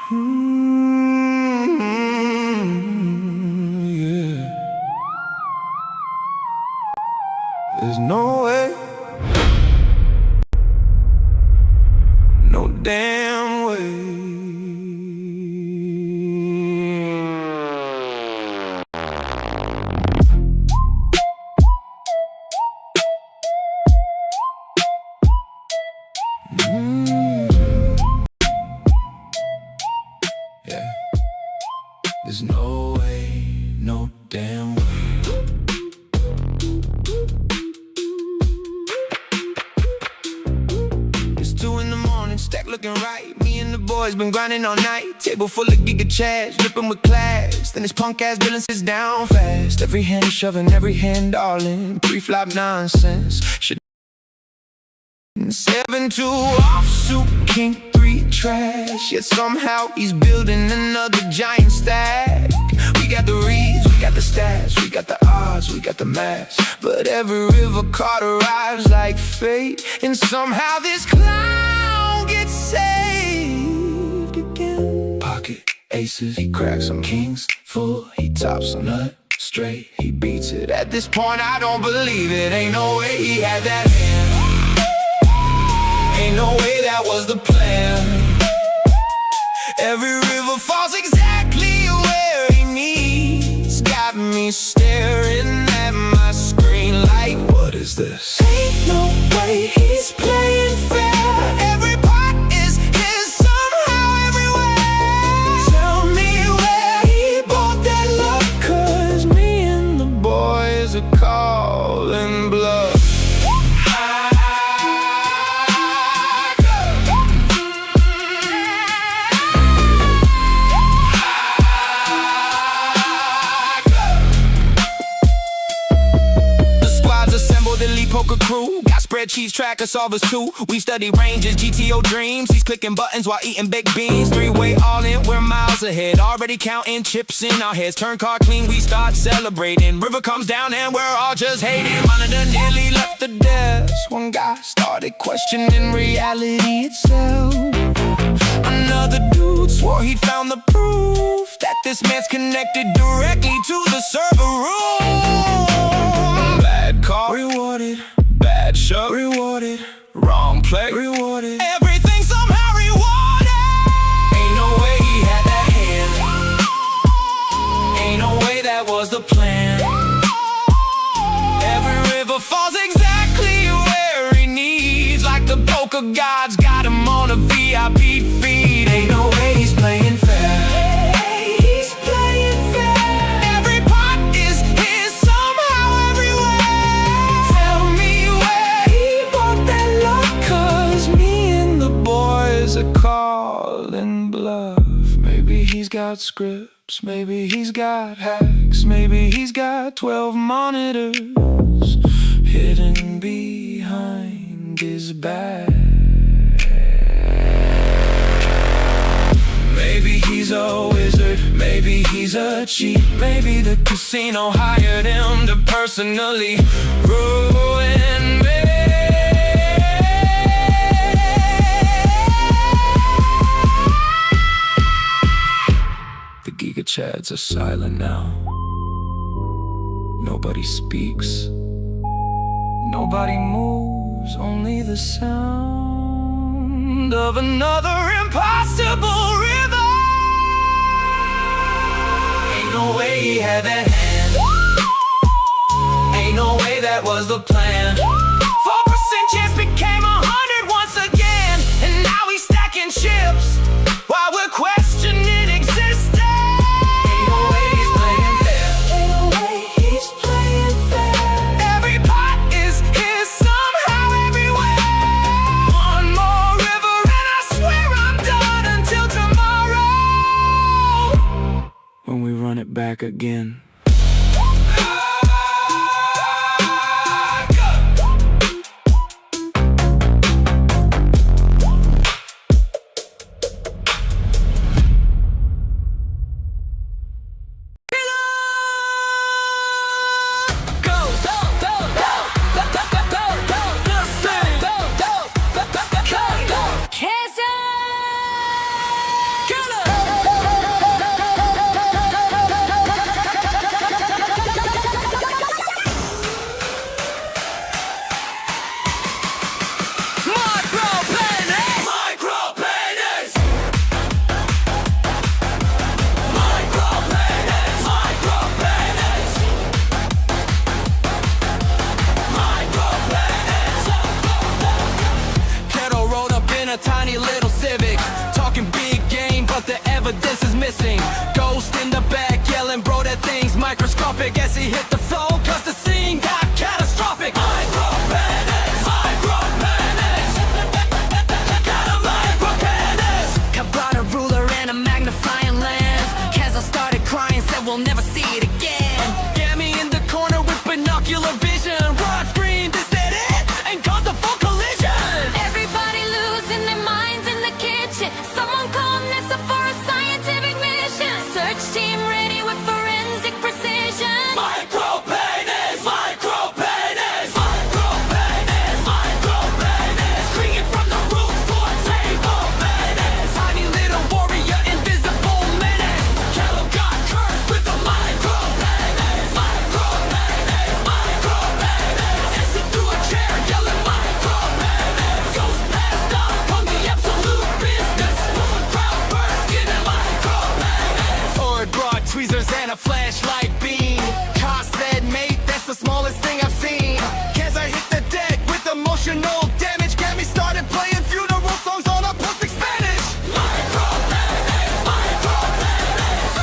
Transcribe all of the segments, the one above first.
Yeah. There's no way, no damn way. Yeah. There's no way, no damn way. It's 2 in the morning, stack looking right. Me and the boys been grinding all night. Table full of giga chads, dripping with class. Then this punk ass villain sits down fast. Every hand shoving, every hand all in. Pre-flop nonsense. 7-2 offsuit, king 3 trash. Yet somehow he's building another giant stack. We got the reads, we got the stats, we got the odds, we got the math. But every river card arrives like fate, and somehow this clown gets saved again. Pocket aces, he cracks some kings full, he tops a nut straight, he beats it. At this point I don't believe it, ain't no way he had that hand. Ain't no way that was the plan. Every river falls exactly where he needs. Got me staring at my screen like, what is this? Ain't no way he's playing fair. Every part is his somehow everywhere. Tell me where he bought that luck, 'cause me and the boys are calling bluff. Poker crew, got spreadsheets, trackers, solvers too. We study ranges, GTO dreams. He's clicking buttons while eating baked beans. 3-way all in, we're miles ahead. Already counting chips in our heads. Turn card clean, we start celebrating. River comes down and we're all just hating. Monitor nearly left the desk. One guy started questioning reality itself. Another dude swore he'd found the proof that this man's connected directly to the server room. Bad call rewarded, bad shot rewarded, wrong play rewarded, everything somehow rewarded. Ain't no way he had that hand. Ain't no way that was the plan. Every river falls exactly where he needs. Like the poker gods got him on a VIP feed. Ain't no way he's playing fair. He's playing fair. Every part is his somehow everywhere. Tell me where he bought that luck, 'cause me and the boys are calling bluff. Maybe he's got scripts, maybe he's got hacks, maybe he's got 12 monitors hidden behind his back. Maybe he's a wizard, maybe he's a cheat. Maybe the casino hired him to personally ruin me. The Giga Chads are silent now. Nobody speaks, nobody moves, only the sound of another impossible river. Ain't no way he had that hand. Ain't no way that was the plan. 4% chance became 100 once again, and now he's stacking chips while we're questioning existence. Ain't no way he's playing fair. Ain't no way he's playing fair. Every pot is his somehow everywhere. One more river and I swear I'm done until tomorrow, when we run it back again. Kelo! of things microscopic as he hit the flow, cause the scene got catastrophic. Micro-penis, micro-penis, got a micro-penis. I brought a ruler and a magnifying lens. Keza started crying, said we'll never see it again. Get me in the corner with binocular vision. Rod screamed, is that it? And caused a full collision. Everybody losing their minds in the kitchen. Someone call NASA for a scientific mission. Search team ready with forensic precision. Micro-penis, micro-penis, micro-penis, micro-penis, screaming from the roof for table menace. Tiny little warrior, invisible menace. Kelo got cursed with a micro-penis, micro-penis, micro-penis. Essie threw a chair, yelling micro-penis. Goes passed up on the absolute business. Woman crowd burst in a micro-penis. Or it brought tweezers and a flashlight beam. Ka said, mate, that's the smallest thing I've seen. Keza hit the deck with emotional damage. Got me started playing funeral songs on acoustic Spanish. Micro-penis, micro-penis,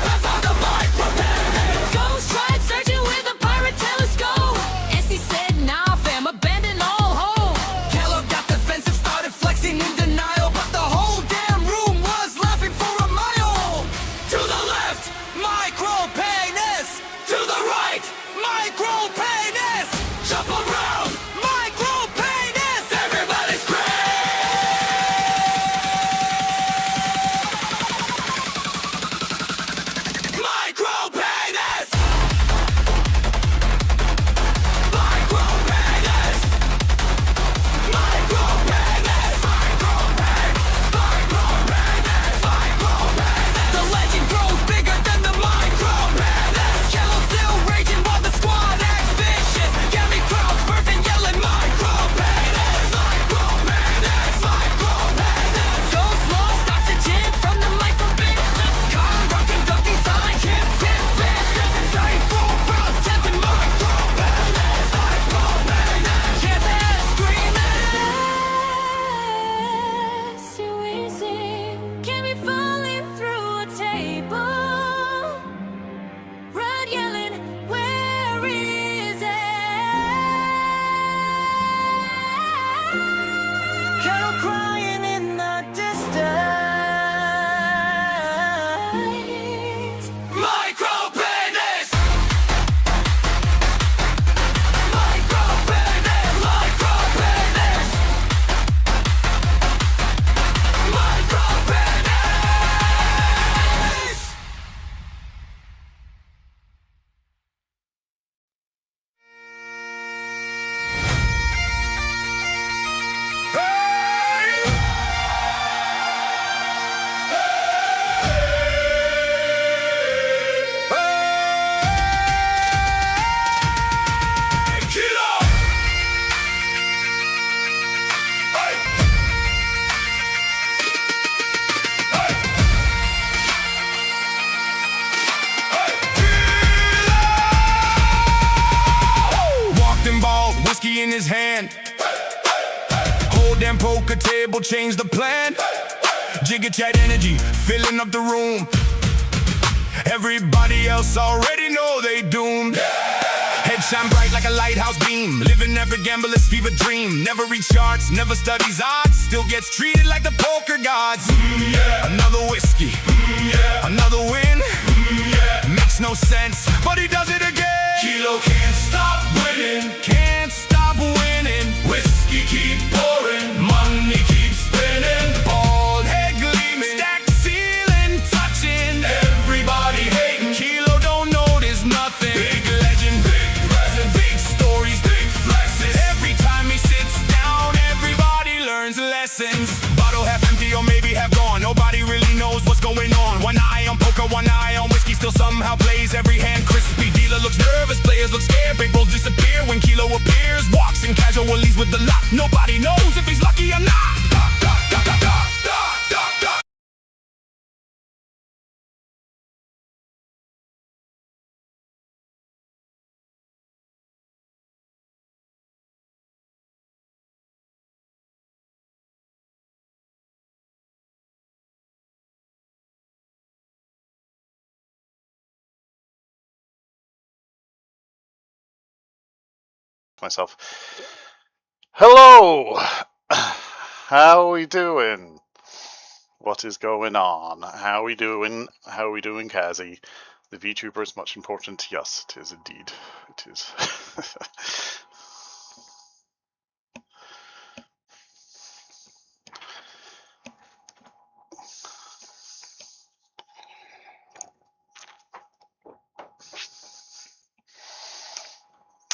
that's on the micro-penis. Ghost tried searching with a pirate telescope. Essie said, nah fam, abandon all hope. Kelo got defensive, started flexing in denial, but the whole damn room was laughing for a mile. To the left, micro-penis. To the right, micro-penis. Jump around, micro-penis. Everybody's great. Micro-penis. Micro-penis. Micro-penis. Micro-penis. Micro-penis. The legend grows bigger than the micro-penis. Kelo still raging while the squad acts vicious. Get me crowds first and yelling micro-penis. Micro-penis. Micro-penis. Ghost lost oxygen from the micro-penis. Car rocking ducky sign, hip tip business. Giant full crowds tapping micro-penis. Micro-penis. Can't ask screaming. So easy. Can be falling through a table. Rod yelling, where is it? Kelo crying in the distance. Micro-penis. Micro-penis. Micro-penis. Micro-penis. Kelo! Hey! Hey! Hey! Walked in bald, whiskey in his hand. Whole damn poker table changed the plan. Jigger chat energy, filling up the room. Everybody else already know they doomed. Head shine bright like a lighthouse beam. Living every gambler's fever dream. Never reach charts, never studies odds. Still gets treated like the poker gods. Another whiskey, another win. Makes no sense, but he does it again. Kelo can't stop winning, can't stop winning. Whiskey keep pouring, money keeps spinning. Bald head gleaming, stack ceiling touching. Everybody hating, Kelo don't notice nothing. Big legend, big present, big stories, big flexes. Every time he sits down, everybody learns lessons. Bottle half empty or maybe half gone. Nobody really knows what's going on. One eye on poker, one eye on whiskey. Still somehow plays every hand crispy. Dealer looks nervous, players look scared. Big rolls disappear when Kelo appears. Walks in casualties with the lock. Nobody knows if he's lucky or not. myself. Hello! How are we doing? What is going on? How are we doing? How are we doing, Kazi? The VTuber is much important. Yes, it is indeed. It is.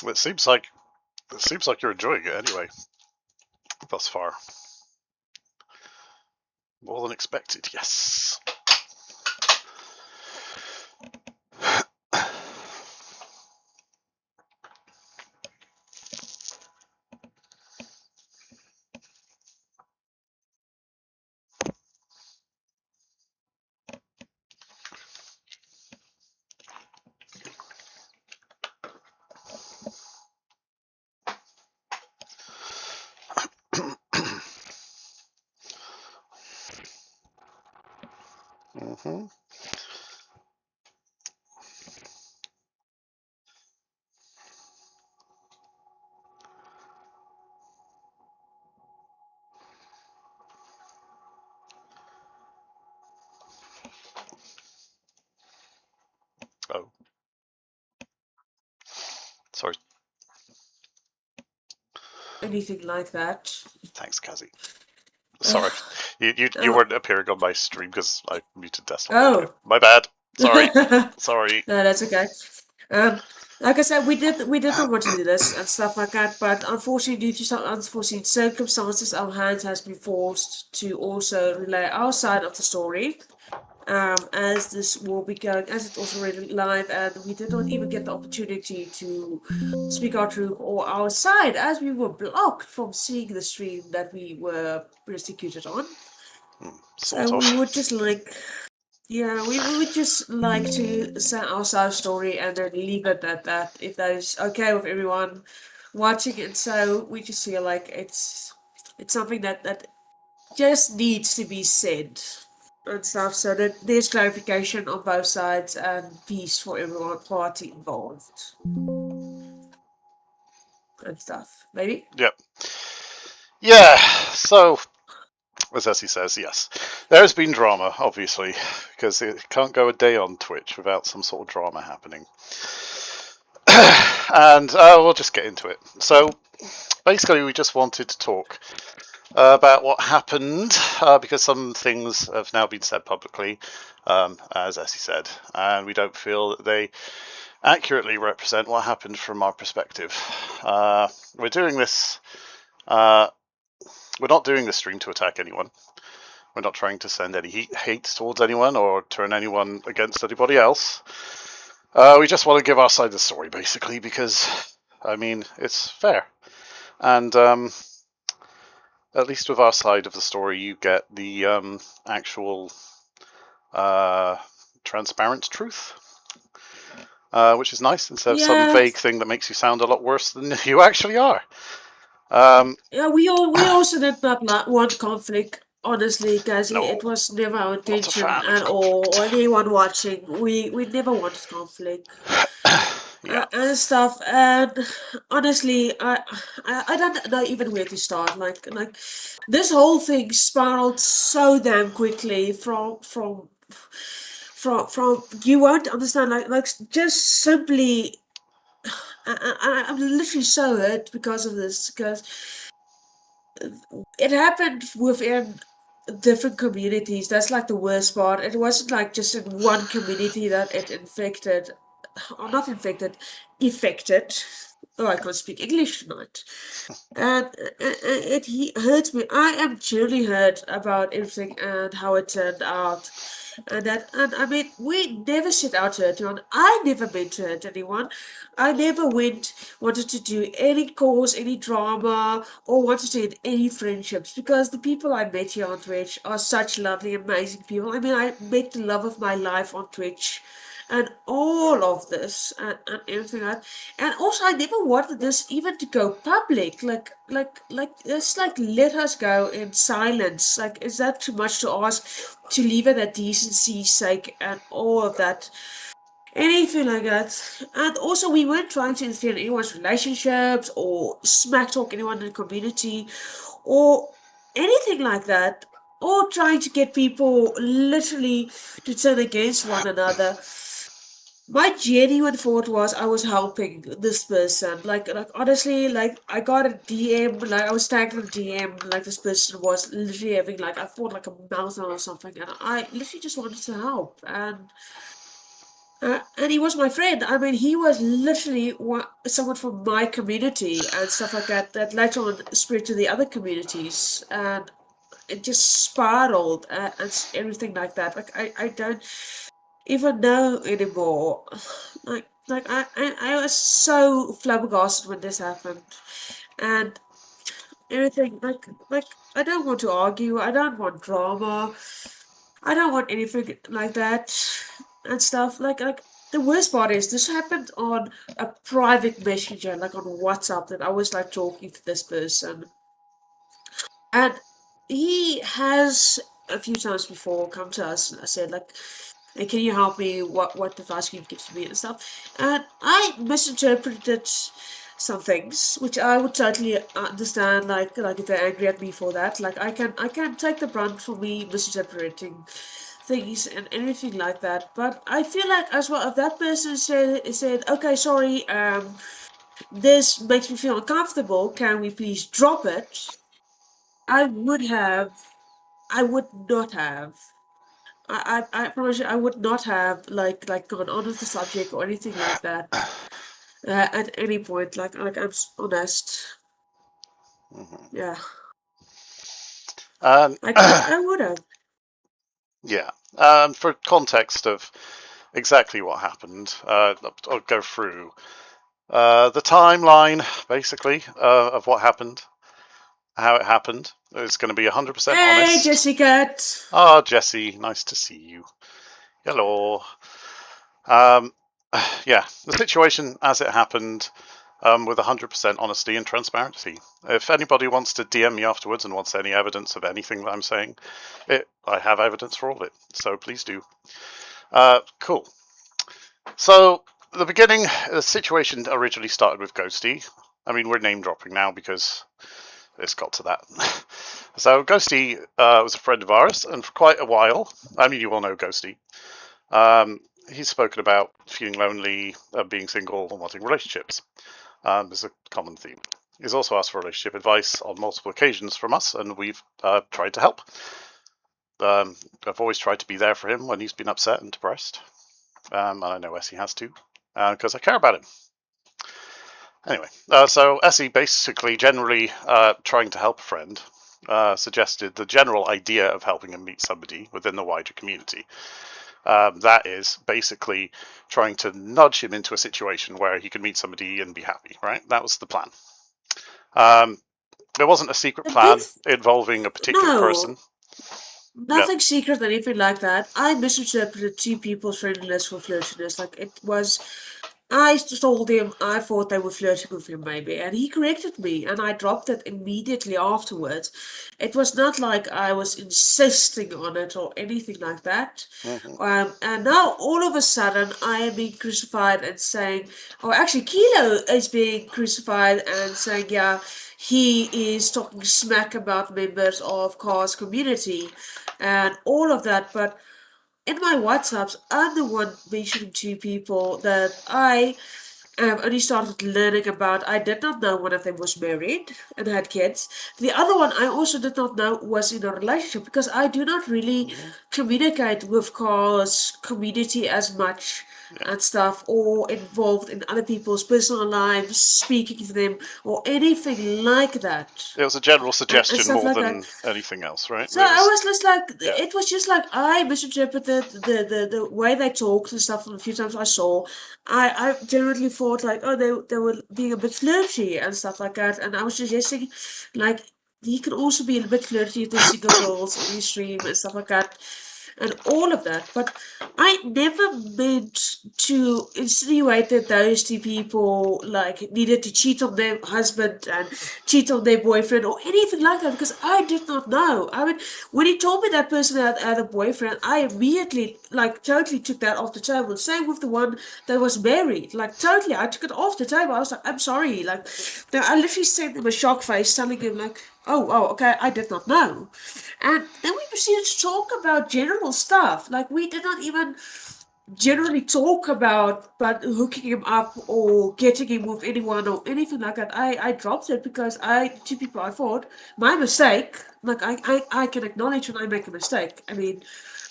It seems like you're enjoying it anyway. Thus far. More than expected, yes. Mm-hmm. Oh, sorry. Anything like that. Thanks, Kazi. Sorry, you weren't appearing on my stream because I muted desktop audio. My bad. Sorry. Sorry. No, that's okay. Like I said, we did not want to do this and stuff like that, but unfortunately, due to some unforeseen circumstances, our hands has been forced to also relay our side of the story. As this will be going, as it's also already live, and we did not even get the opportunity to speak our truth or our side, as we were blocked from seeing the stream that we were persecuted on. So we would just like, yeah, we would just like to say our side story and then leave it at that, if that is okay with everyone watching it. So we just feel like it's something that just needs to be said and stuff, so that there's clarification on both sides and peace for everyone party involved and stuff. Maybe? Yep. Yeah, so, as Essie says, yes. There's been drama, obviously, because it can't go a day on Twitch without some sort of drama happening. And we'll just get into it. So, basically, we just wanted to talk about what happened, because some things have now been said publicly, as Essie said, and we don't feel that they accurately represent what happened from our perspective. We're doing this, we're not doing this stream to attack anyone. We're not trying to send any hate towards anyone or turn anyone against anybody else. We just want to give our side of the story, basically, because, I mean, it's fair. And, at least with our side of the story, you get the actual transparent truth, which is nice, instead of some vague thing that makes you sound a lot worse than you actually are. Yeah, we also did not want conflict, honestly, because No, it was never our intention fan of at all, or anyone watching. We never wanted conflict. Yeah. And stuff, and honestly, I don't know even where to start. Like this whole thing spiraled so damn quickly from you won't understand, like just simply, I'm literally so hurt because of this, because it happened within different communities. That's like the worst part. It wasn't like just in one community that it infected, or not infected, affected. Oh, I can't speak English tonight. And it hurts me. I am truly hurt about everything and how it turned out. And I mean, we never set out to hurt anyone. I never meant to hurt anyone. I never wanted to do any cause, any drama, or wanted to end any friendships, because the people I met here on Twitch are such lovely, amazing people. I mean, I met the love of my life on Twitch. And all of this and everything like, and also I never wanted this even to go public. Like just like let us go in silence. Like, is that too much to ask, to leave it at decency's sake and all of that? anything like that. And also, we weren't trying to interfere in anyone's relationships or smack talk anyone in the community or anything like that, or trying to get people literally to turn against one another. My genuine thought was I was helping this person. Like honestly, like I got a DM, like I was tagged in a DM, like this person was literally having like I thought like a meltdown or something, and I literally just wanted to help. And he was my friend. I mean, he was literally someone from my community and stuff like that. That later on spread to the other communities, and it just spiraled and everything like that. Like I don't even know anymore. I was so flabbergasted when this happened, and everything like I don't want to argue. I don't want drama. I don't want anything like that and stuff. Like the worst part is this happened on a private messenger, like on WhatsApp, that I was like talking to this person. And he has a few times before come to us and I said like, "Hey, can you help me? What advice can you give to me and stuff?" And I misinterpreted some things, which I would totally understand. Like if they're angry at me for that, like I can take the brunt for me misinterpreting things and anything like that. But I feel like as well, if that person said, "Okay, sorry, this makes me feel uncomfortable. Can we please drop it?" I would have. I would not have. I promise you, I would not have like gone on with the subject or anything like that at any point. Like I'm honest. Yeah, Um, like I would have. yeah. For context of exactly what happened, I'll go through the timeline, basically, of what happened, how it happened. It's going to be 100% Hey, honest. Jessica. Ah, Jesse, nice to see you. Hello. Um, yeah, the situation as it happened, with 100% honesty and transparency. If anybody wants to DM me afterwards and wants any evidence of anything that I'm saying, I have evidence for all of it, so please do. Cool. So, the beginning, the situation originally started with Ghosty. I mean, we're name dropping now because it's got to that. So, Ghosty was a friend of ours, and for quite a while, I mean, you all know Ghosty. He's spoken about feeling lonely, being single, and wanting relationships. Is a common theme. He's also asked for relationship advice on multiple occasions from us, and we've tried to help. I've always tried to be there for him when he's been upset and depressed. And I know Essie has too, because I care about him. Anyway, so Essie basically generally trying to help a friend suggested the general idea of helping him meet somebody within the wider community. That is basically trying to nudge him into a situation where he can meet somebody and be happy, right? That was the plan. There wasn't a secret The plan big involving a particular person. no, Yep. nothing secret, anything like that. I misinterpreted two people's friendliness for flirtiness. Like it was, I told him I thought they were flirting with him maybe, and he corrected me, and I dropped it immediately afterwards. It was not like I was insisting on it or anything like that. Mm-hmm. And now all of a sudden I am being crucified and saying, or actually Kelo is being crucified and saying, yeah, he is talking smack about members of Car's community and all of that, but in my WhatsApps, I'm the one mentioning to people that I only started learning about. I did not know one of them was married and had kids. The other one I also did not know was in a relationship because I do not really Mm-hmm. communicate with Carl's community as much Yeah. and stuff, or involved in other people's personal lives, speaking to them, or anything like that, It was a general and suggestion stuff more like that. than anything else, right? So It I was, was just like, yeah. it was just like I misinterpreted the way they talked and stuff from the few times I saw. I generally thought like, oh, they were being a bit flirty and stuff like that. And I was suggesting like he can also be a bit flirty with the single girls on his stream and stuff like that. and all of that. But I never meant to insinuate that those two people like needed to cheat on their husband and cheat on their boyfriend or anything like that because I did not know. I mean, when he told me that person had a boyfriend, I immediately like totally took that off the table. Same with the one that was married. Like totally, I took it off the table. I was like, I'm sorry. Like, I literally sent him a shock face, telling him like, oh, okay, I did not know. And then we proceeded to talk about general stuff. Like we did not even generally talk about but hooking him up or getting him with anyone or anything like that. I dropped it because to people I thought my mistake. Like I can acknowledge when I make a mistake. I mean,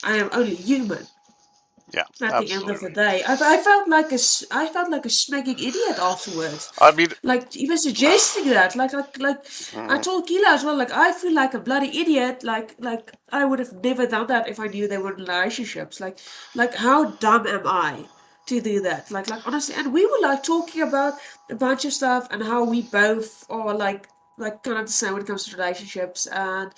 I am only human Yeah, at the end of the absolutely. day. I felt like I felt like a smacking idiot afterwards. I mean, Like even suggesting that, like I mm, told Kila as well. Like I feel like a bloody idiot. Like I would have never done that if I knew they were in relationships. Like how dumb am I to do that? Like honestly, and we were like talking about a bunch of stuff and how we both are like kind of the same when it comes to relationships and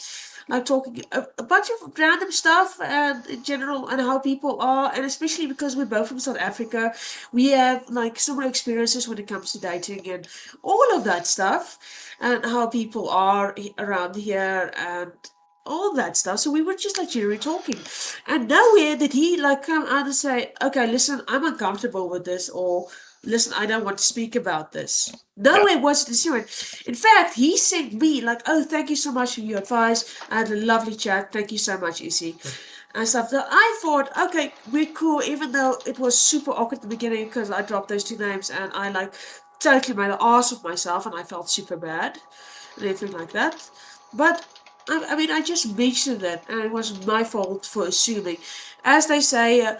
like talking a bunch of random stuff and in general and how people are and especially because we're both from South Africa, we have like similar experiences when it comes to dating and all of that stuff and how people are around here and all that stuff. So we were just like generally talking. And nowhere did he like come out and say, okay, listen, I'm uncomfortable with this or listen, I don't want to speak about this. yeah, Nowhere was it insinuate. In fact, he sent me like, oh, thank you so much for your advice. I had a lovely chat. Thank you so much, Essie. And stuff that I thought, okay, we're cool, even though it was super awkward at the beginning because I dropped those two names and I like totally made an ass of myself and I felt super bad and everything like that. But I mean, I just mentioned that, and it was my fault for assuming. As they say, uh,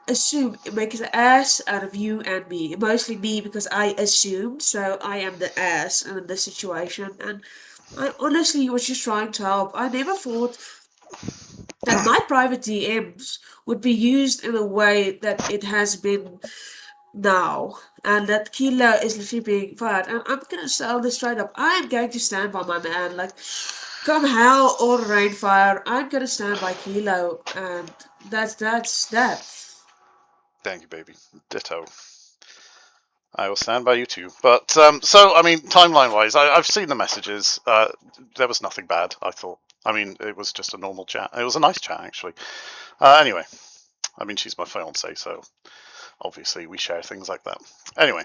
assume it makes an ass out of you and me. Mostly me because I assumed, so I am the ass in this situation. And I honestly was just trying to help. I never thought that my private DMs would be used in a way that it has been now. And that Kelo is literally being fired. And I'm gonna sell this straight up. I'm going to stand by my man. Like, come hell or rainfire, I'm gonna stand by Kelo, and that's that. thank you, baby. Ditto. I will stand by you too. But so I mean, timeline-wise, I've seen the messages. There was nothing bad. I thought. I mean, it was just a normal chat. It was a nice chat, actually. Anyway, I mean, she's my fiance, so obviously we share things like that. Anyway,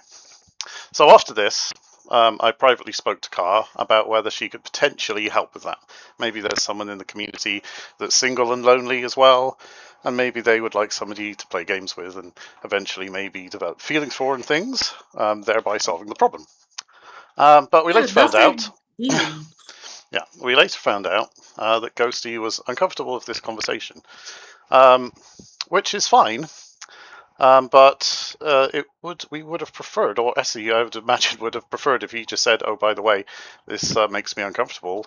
so after this, I privately spoke to Car about whether she could potentially help with that. Maybe there's someone in the community that's single and lonely as well, and maybe they would like somebody to play games with and eventually maybe develop feelings for and things, thereby solving the problem. But we Yeah, later found out, nothing new. yeah, we later found out that Ghosty was uncomfortable with this conversation, which is fine. But we would have preferred, or Essie, I would imagine, would have preferred if he just said, "Oh, by the way, this makes me uncomfortable."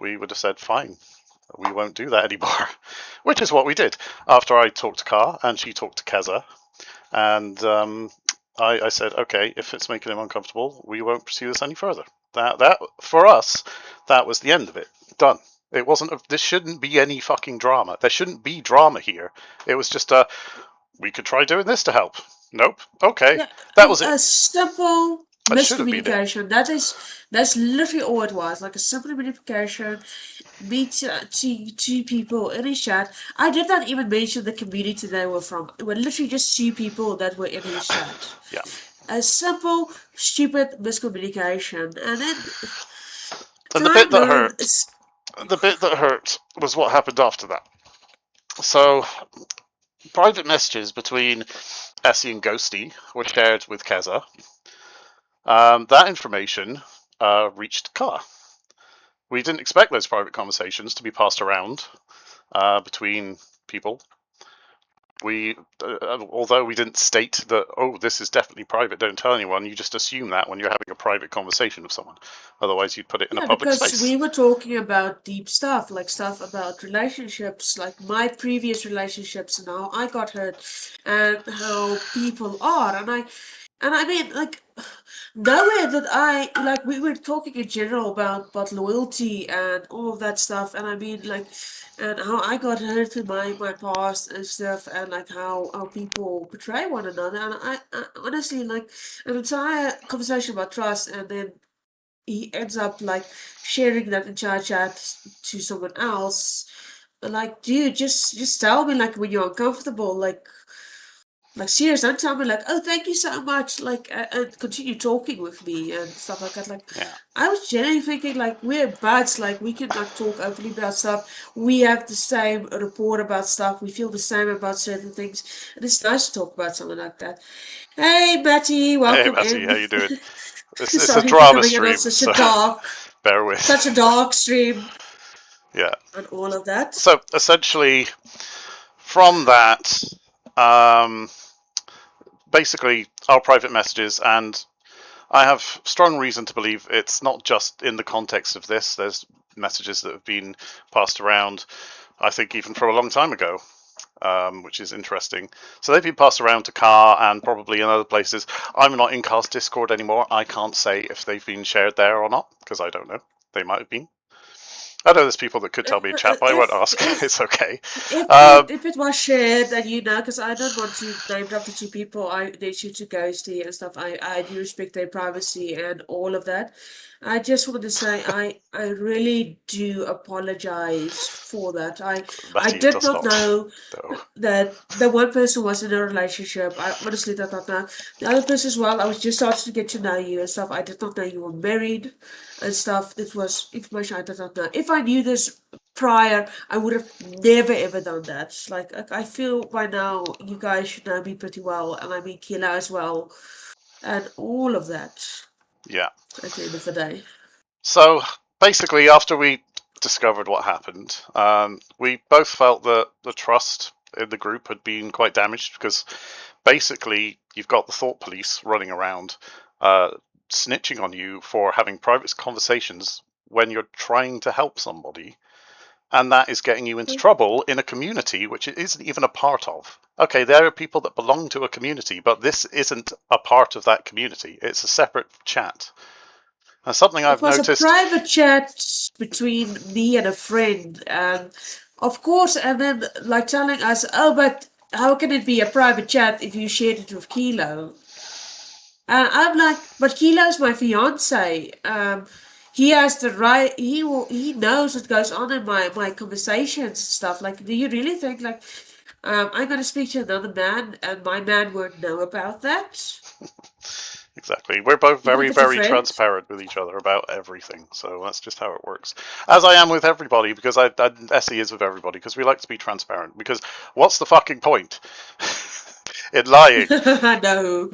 We would have said, "Fine, we won't do that anymore," which is what we did after I talked to Car and she talked to Keza, and I said, "Okay, if it's making him uncomfortable, we won't pursue this any further." That for us, that was the end of it. Done. It wasn't. This shouldn't be any fucking drama. There shouldn't be drama here. It was just a we could try doing this to help. Nope. Okay. Yeah, That was it. a simple That should have been it. miscommunication. That's literally all it was. Like a simple communication. Meet two people in his chat. I did not even mention the community they were from. It were literally just two people that were in his chat. Yeah. A simple, stupid miscommunication, and then And the bit time that learned. hurt, was what happened after that. So, private messages between Essie and Ghosty were shared with Keza. That information reached Car. We didn't expect those private conversations to be passed around between people. Although we didn't state that, oh, this is definitely private, don't tell anyone, you just assume that when you're having a private conversation with someone. Otherwise, you'd put it in a Yeah, public because space. we were talking about deep stuff, like stuff about relationships, like my previous relationships and how I got hurt and how people are. And I mean, like, nowhere that I like we were talking in general about loyalty and all of that stuff, and I mean like and how I got hurt in my past and stuff, and like how people betray one another, and I honestly like an entire conversation about trust, and then he ends up like sharing that entire chat to someone else. Like, dude, just tell me like when you're uncomfortable, like serious, don't tell me like, oh, thank you so much, like, and continue talking with me and stuff like that. Like, Yeah. I was genuinely thinking like we're buds, like we can like talk openly about stuff. We have the same rapport about stuff. We feel the same about certain things, and it's nice to talk about something like that. Hey, Matty, Hey, welcome Matty, how in. you doing? It's a Sorry for drama coming in on stream, such a so dark, bear with. such a dark stream Yeah. and all of that. So essentially, from that, um, basically our private messages, and I have strong reason to believe it's not just in the context of this. There's messages that have been passed around, I think, even from a long time ago, which is interesting. So they've been passed around to Car and probably in other places. I'm not in Car's Discord anymore. I can't say if they've been shared there or not, because I don't know. They might have been. I know there's people that could tell me in chat, but I won't ask. It's okay. If it was shared and because I don't want to name drop the two people I they shoot to Ghosty and stuff. I do respect their privacy and all of that. I just wanted to say I really do apologize for that. I Matty did does not not, know though. that the one person was in a relationship. I honestly did not know. The other person as well, I was just starting to get to know you and stuff. I did not know you were married and stuff. This was information I did not know. If I knew this prior, I would have never ever done that. Like I feel by now you guys should know me pretty well, and I mean Kelo as well, and all of that Yeah. at the end of the day. So basically, after we discovered what happened, we both felt that the trust in the group had been quite damaged because basically you've got the thought police running around snitching on you for having private conversations when you're trying to help somebody, and that is getting you into trouble in a community which it isn't even a part of. Okay, there are people that belong to a community, but this isn't a part of that community. It's a separate chat. And something It I've was a noticed. private chat between me and a friend, and of course, and then like telling us, oh, but how can it be a private chat if you shared it with Kelo? And I'm like, but Kilo's my fiance. He has the right. He knows what goes on in my conversations and stuff. Like, do you really think like I'm gonna speak to another man and my man won't know about that? Exactly. We're both Even very, if it's a very friend. transparent with each other about everything. So that's just how it works. As I am with everybody, because Essie is with everybody, because we like to be transparent. Because what's the fucking point in lying? No.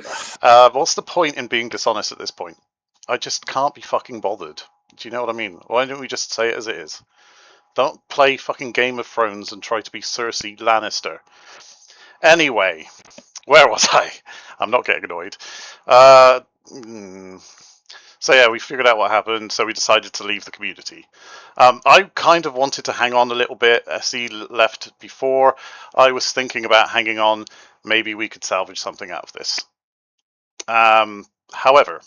What's the point in being dishonest at this point? I just can't be fucking bothered. Do you know what I mean? Why don't we just say it as it is? Don't play fucking Game of Thrones and try to be Cersei Lannister. Anyway, where was I? I'm not getting annoyed. So yeah, we figured out what happened, so we decided to leave the community. I kind of wanted to hang on a little bit. Essie left before. I was thinking about hanging on. Maybe we could salvage something out of this. However,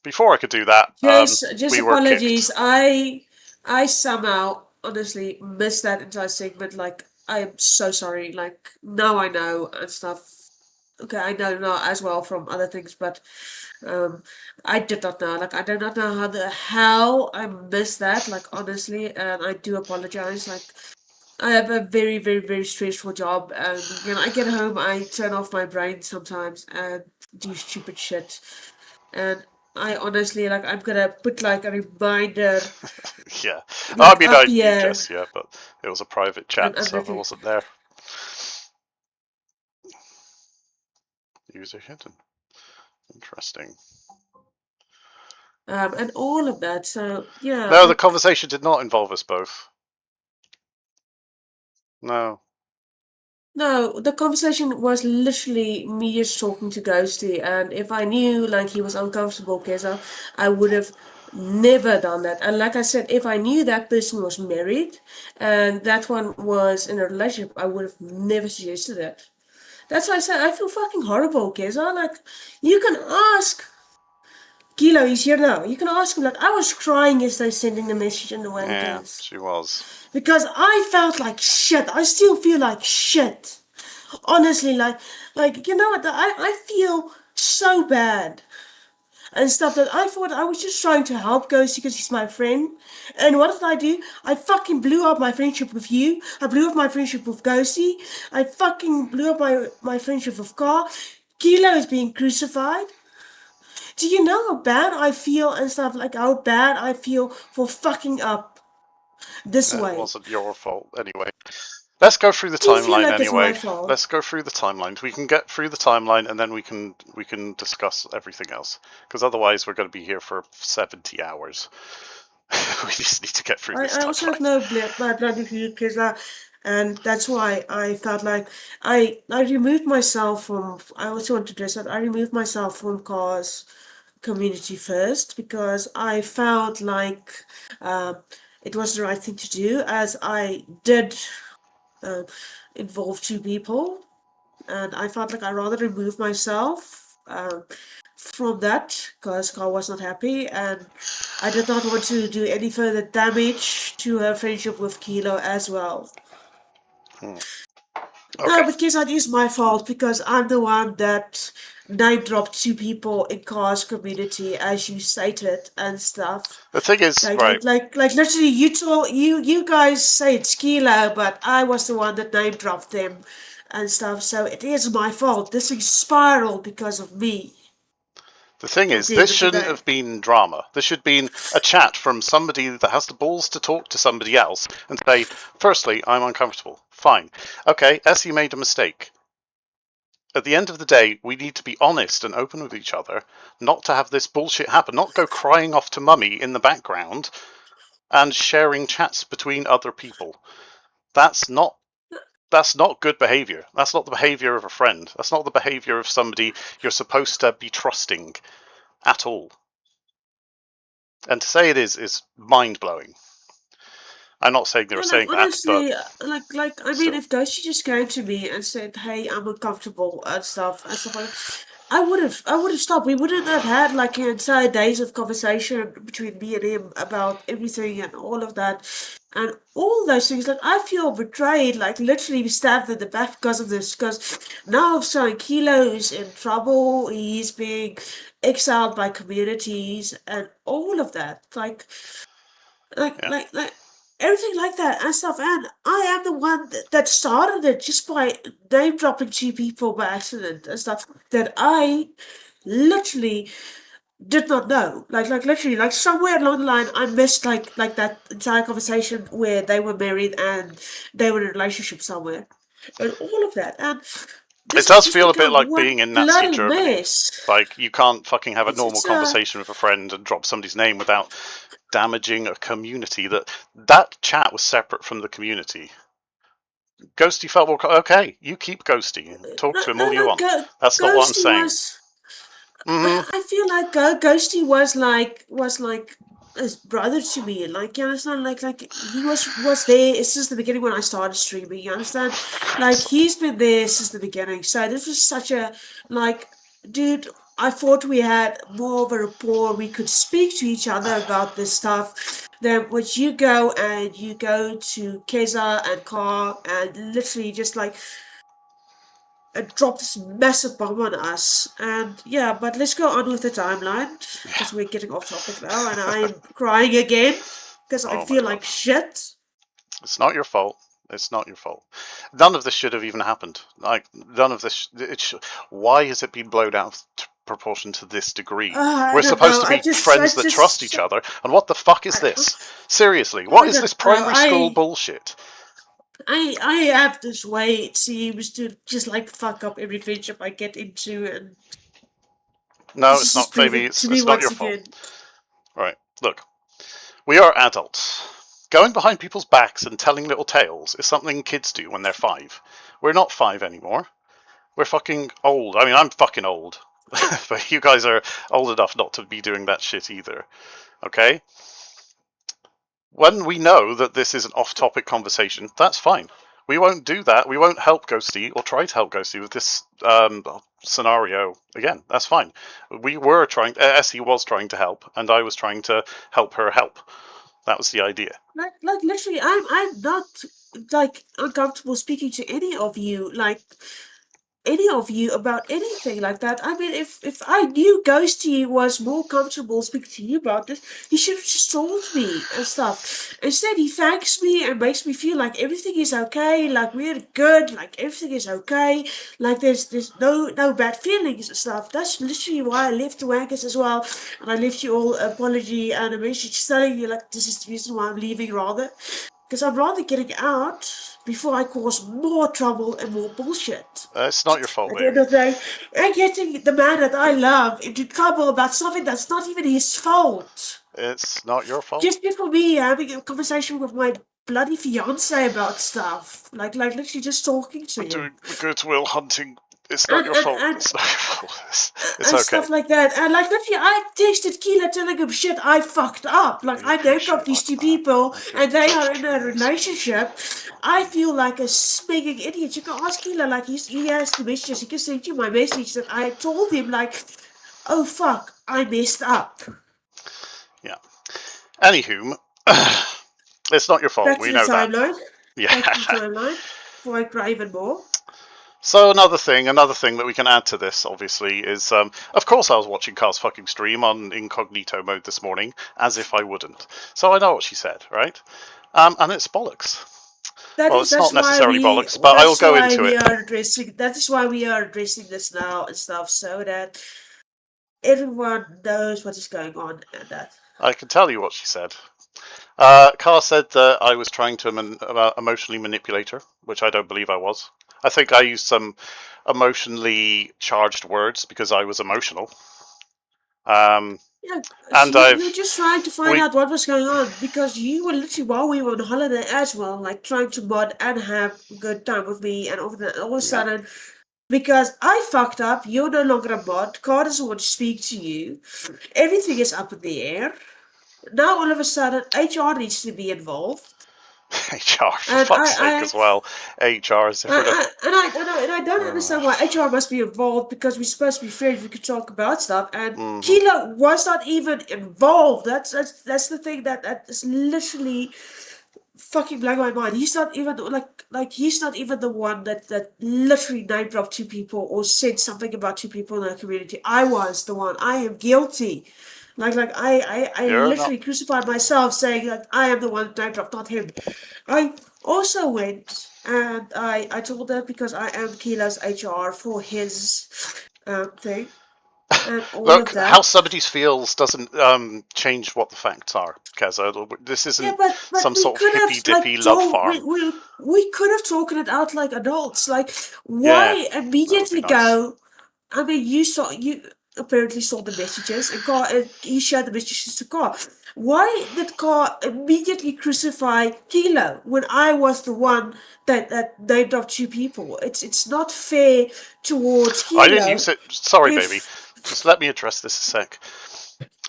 before I could do that, Just we were kicked. apologies. I somehow honestly missed that entire segment. Like I am so sorry. Like now I know and stuff. Okay, I know now as well from other things, but I did not know. Like I do not know how the hell I missed that. Like honestly, and I do apologize. Like I have a very, very, very stressful job, and when I get home, I turn off my brain sometimes and do stupid shit. And I honestly like I'm gonna put like a reminder Yeah. I like mean, up I knew here, Jess, yeah, but it was a private and chat, I'm so I looking wasn't there. User hidden. Interesting. and all of that. So yeah, No, the like conversation did not involve us both. No. no, the conversation was literally me just talking to Ghosty, and if I knew like he was uncomfortable, Keza, I would have never done that. And like I said, if I knew that person was married and that one was in a relationship, I would have never suggested it. That's why I said I feel fucking horrible, Keza. Like you can ask. Kelo, he's here now. You can ask him. Like, I was crying as they sending the message in the Yeah, wankers. she was. Because I felt like shit. I still feel like shit. Honestly, you know what? I feel so bad and stuff that I thought I was just trying to help Ghosty because he's my friend. And what did I do? I fucking blew up my friendship with you. I blew up my friendship with Ghosty. I fucking blew up my friendship with Car. Kilo is being crucified. Do you know how bad I feel and stuff? Like how bad I feel for fucking up this It way. wasn't your fault anyway. Let's go through the Do you feel timeline like it's my anyway. fault? Let's go through the timeline. We can get through the timeline and then we can discuss everything else. Because otherwise we're going to be here for 70 hours. We just need to get through this I also have timeline. no blood with you, Kizla, and that's why I felt like I removed myself from. I also want to address that I removed myself from Cars community first because I felt like uh, it was the right thing to do, as I did uh, involve two people, and I felt like I rather remove myself. From that, because Carl was not happy, and I did not want to do any further damage to her friendship with Kilo as well. No, Okay. but guess it is my fault because I'm the one that name dropped two people in Car's community, as you stated and stuff. The thing is, right, Like literally, you guys say it's Kilo, but I was the one that name dropped them and stuff. So it is my fault. This is spiraled because of me. the thing At is, the end this of the shouldn't day. have been drama. This should have been a chat from somebody that has the balls to talk to somebody else and say, firstly, I'm uncomfortable. Fine. Okay, Essie made a mistake. At the end of the day, we need to be honest and open with each other, not to have this bullshit happen, not go crying off to mummy in the background and sharing chats between other people. That's not good behavior. That's not the behavior of a friend. That's not the behavior of somebody you're supposed to be trusting at all. And to say it is mind-blowing. I'm not saying they were No, like saying that, but honestly, I mean, still. if Ghosty just came to me and said, "Hey, I'm uncomfortable" and stuff like that, I would have stopped. We wouldn't have had like entire days of conversation between me and him about everything and all of that, and all those things. Like I feel betrayed, like literally stabbed in the back because of this. Because now I'm saying Kilo is in trouble. He's being exiled by communities and all of that. Yeah. Like everything like that and stuff. And I am the one that started it just by name dropping two people by accident and stuff that I literally did not know. Like literally, like somewhere along the line, I missed like that entire conversation where they were married and they were in a relationship somewhere, and all of that. And It this has does just feel a bit become like one being in Nazi bloody Germany. mess. Like, you can't fucking have a It's normal it's conversation with a friend and drop somebody's name without damaging a community. That chat was separate from the community. Ghosty felt, well, okay, you keep Ghosty. Talk to him all you want. That's not what I'm Ghosty saying. was. Hmm. I feel like Ghosty was like his brother to me. Like you understand, like he was there since the beginning when I started streaming. You understand, like he's been there since the beginning. So this was such a like, dude. I thought we had more of a rapport. We could speak to each other about this stuff. Then would you go and you go to Keza and Car and literally just like it dropped this massive bomb on us. And yeah, but let's go on with the timeline Yeah. because we're getting off topic now, and I'm crying again because I Oh my feel god. like shit. It's not your fault. It's not your fault. None of this should have even happened. Like, none of this. Why has it been blown out of proportion to this degree? I We're don't supposed know. to be friends that trust each other, and what the fuck is I, this? Seriously, I what is this don't know. primary school bullshit? I have this way it seems to just like fuck up every friendship I get into, and No, this is it's just not, baby. proving to me It's not once your fault. again. Right. Look, we are adults. Going behind people's backs and telling little tales is something kids do when they're 5. We're not 5 anymore. We're fucking old. I mean, I'm fucking old. But you guys are old enough not to be doing that shit either. Okay? When we know that this is an off-topic conversation, that's fine. We won't do that. We won't help Ghosty or try to help Ghosty with this scenario again. That's fine. We were trying. Essie was trying to help, and I was trying to help her help. That was the idea. Like literally, I'm not like uncomfortable speaking to any of you. Like any of you about anything like that. I mean, if I knew Ghosty was more comfortable speaking to you about this, he should have just told me and stuff. Instead, he thanks me and makes me feel like everything is okay, like we're good, like everything is okay, like there's no bad feelings and stuff. That's literally why I left the Wankers as well, and I left you all an apology and a message telling you like this is the reason why I'm leaving rather. Because I'm rather getting out before I cause more trouble and more bullshit. It's not your fault, At the end baby. of the day, and getting the man that I love into trouble about something that's not even his fault. It's not your fault. Just for me having a conversation with my bloody fiance about stuff. Like literally just talking to We're him. doing goodwill hunting. It's not your fault. It's not your fault. It's and okay. stuff like that. And like literally, I texted Kelo telling him shit I fucked up. Like I named up these two people, and they are in a relationship. I feel like a sminging idiot. You can ask Kelo, like he has the messages. He can send you my message that I told him like, oh fuck, I messed up. Yeah. Anywho, it's not your fault. Back We to the know that. timeline. Yeah. Back to the timeline. Before I cry even more. So another thing that we can add to this, obviously, is of course I was watching Car's fucking stream on incognito mode this morning, as if I wouldn't. So I know what she said, right? And it's bollocks. It's not necessarily bollocks, but I will go into it. That is why we are addressing this now and stuff, so that everyone knows what is going on and that. I can tell you what she said. Car said that I was trying to emotionally manipulate her, which I don't believe I was. I think I used some emotionally charged words because I was emotional. Yeah, and you were just trying to find out what was going on because you were literally while we were on holiday as well, like trying to mod and have a good time with me, and all of a sudden, because I fucked up, you're no longer a mod. Car doesn't want to speak to you. Everything is up in the air. Now all of a sudden, HR needs to be involved. HR, for fuck's sake, as well. HR is different. And I don't understand why HR must be involved because we're supposed to be friends. We could talk about stuff, and Kelo was not even involved. That's the thing that is literally fucking blowing my mind. He's not even like he's not even the one that literally name dropped two people or said something about two people in the community. I was the one. I am guilty. Like I literally crucified myself saying that I am the one that name dropped, not him. I also went and I told her because I am Kelo's HR for his thing. And all Look, of that. how somebody's feels doesn't change what the facts are, Keza. This isn't but some sort of hippy-dippy love farm. We could have talked it out like adults. Like, why immediately go? I mean, you apparently saw the messages, and you shared the messages to Car. Why did Car immediately crucify Kelo when I was the one that named up two people? It's not fair towards Kelo. I didn't use it. Sorry, baby. Just let me address this a sec.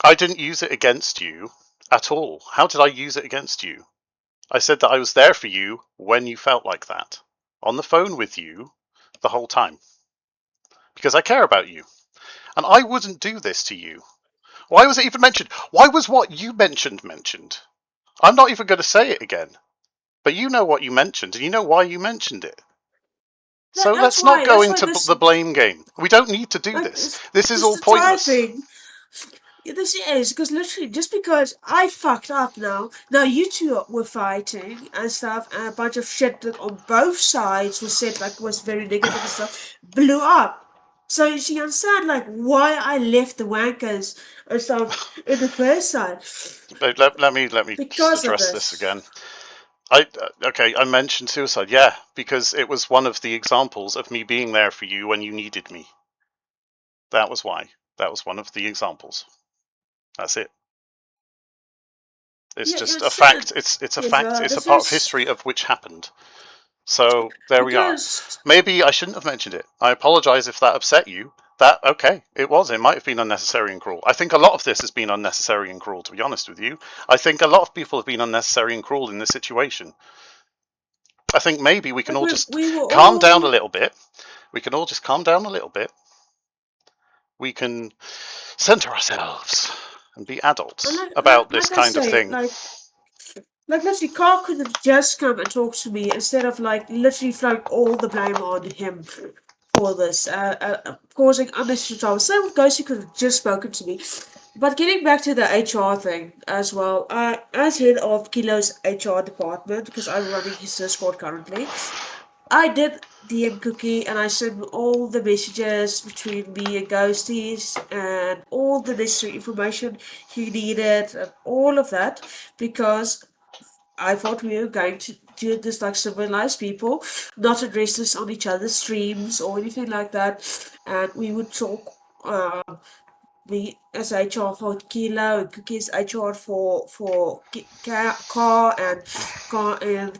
I didn't use it against you at all. How did I use it against you? I said that I was there for you when you felt like that. On the phone with you the whole time. Because I care about you. And I wouldn't do this to you. Why was it even mentioned? Why was what you mentioned? I'm not even going to say it again. But you know what you mentioned, and you know why you mentioned it. So let's not go into the blame game. We don't need to do this. This is all pointless. This is because literally just because I fucked up now you two were fighting and stuff, and a bunch of shit that on both sides was said like was very negative and stuff blew up. So she understand like why I left the Wankers and stuff in the first side. Let me just address this again. I mentioned suicide, because it was one of the examples of me being there for you when you needed me. That was why. That was one of the examples. That's it. It's just a fact. It's a fact. It's a part of history of which happened. So there we are. Maybe I shouldn't have mentioned it. I apologise if that upset you. It was. It might have been unnecessary and cruel. I think a lot of this has been unnecessary and cruel, to be honest with you. I think a lot of people have been unnecessary and cruel in this situation. I think maybe we can all Like just we were calm down a all little bit. We can all just calm down a little bit. We can center ourselves and be adults like about this like I kind of say, thing. literally Carl could have just come and talked to me instead of like literally throwing all the blame on him for this, causing unnecessary trouble. Same with Ghost, he could have just spoken to me. But getting back to the HR thing as well, as head of Kelo's HR department, because I'm running his Discord currently, I did DM Cookie and I sent all the messages between me and Ghosties and all the necessary information he needed and all of that because I thought we were going to do this like civilized people, not address this on each other's streams or anything like that. And we would talk me as HR for Kelo and Cookie's HR for Car and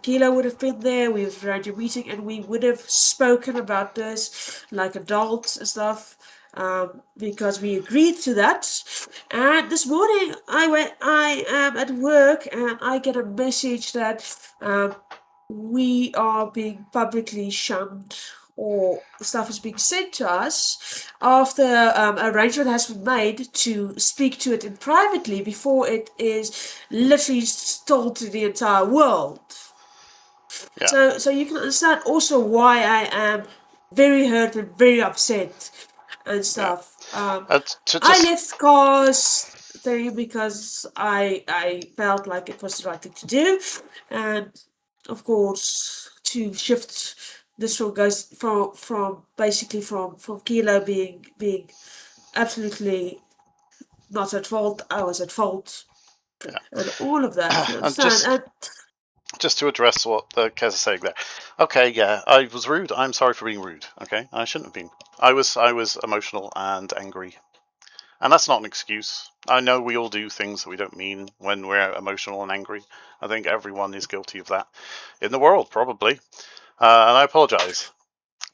Kelo would have been there. We would have arranged a meeting and we would have spoken about this like adults and stuff. Because we agreed to that. And this morning I am at work and I get a message that we are being publicly shunned or stuff is being sent to us after arrangement has been made to speak to it in privately before it is literally told to the entire world. Yeah. So you can understand also why I am very hurt and very upset and Yeah. stuff. To I just left cars thing because I felt like it was the right thing to do, and of course to shift this from goes from basically from Kelo being absolutely not at fault. I was at fault, yeah. and all of that. You And understand? And just to address what Kez is saying there. Okay, yeah, I was rude. I'm sorry for being rude. Okay, I shouldn't have been. I was emotional and angry, and that's not an excuse. I know we all do things that we don't mean when we're emotional and angry. I think everyone is guilty of that in the world, probably. And I apologize.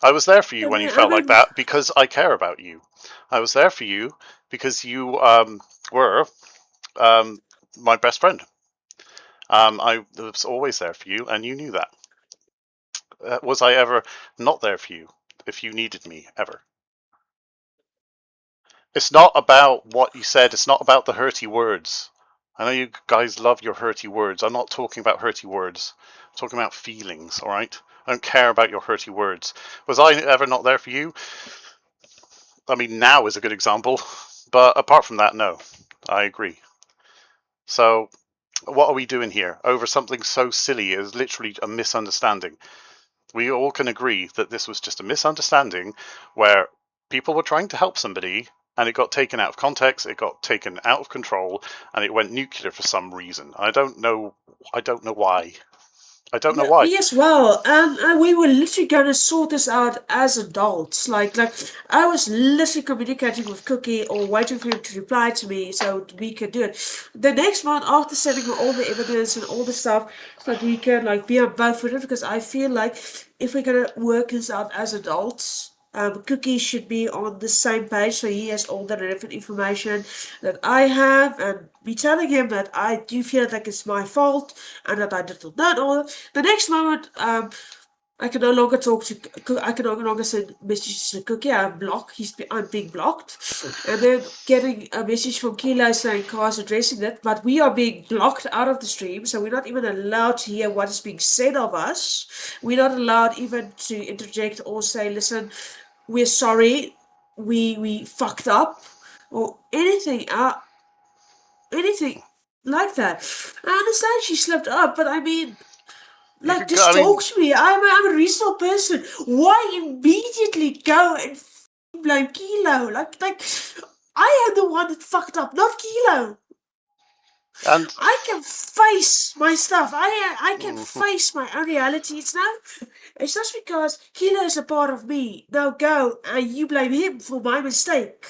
I was there for you when you I felt like mean, that because I care about you. I was there for you because you were my best friend. I was always there for you, and you knew that. Was I ever not there for you if you needed me, ever? It's not about what you said, it's not about the hurty words. I know you guys love your hurty words. I'm not talking about hurty words. I'm talking about feelings, alright? I don't care about your hurty words. Was I ever not there for you? I mean, now is a good example, but apart from that, no. I agree. So, what are we doing here over something so silly as literally a misunderstanding? We all can agree that this was just a misunderstanding where people were trying to help somebody and it got taken out of context, it got taken out of control, and it went nuclear for some reason. I don't know why. I don't know yeah, why. me as well. And we were literally gonna sort this out as adults. Like I was literally communicating with Cookie or waiting for him to reply to me so we could do it. The next month after sending all the evidence and all the stuff so that we can like be on both with it because I feel like if we're gonna work this out as adults, Cookie should be on the same page so he has all the relevant information that I have and be telling him that I do feel like it's my fault and that I did not know all. The next moment, I can no longer talk to. I can no longer send messages to Cookie. I'm blocked. I'm being blocked, and then getting a message from Kelo saying Car's addressing it, but we are being blocked out of the stream, so we're not even allowed to hear what is being said of us. We're not allowed even to interject or say, "Listen, we're sorry. We fucked up," or anything. Anything like that. I understand she slipped up, but I mean, You like, could go, I just mean, talk to me. I'm a reasonable person. Why immediately go and blame Kelo? Like, I am the one that fucked up, not Kelo. and I can face my stuff. I can face my own reality. It's just because Kelo is a part of me. Now go and you blame him for my mistake.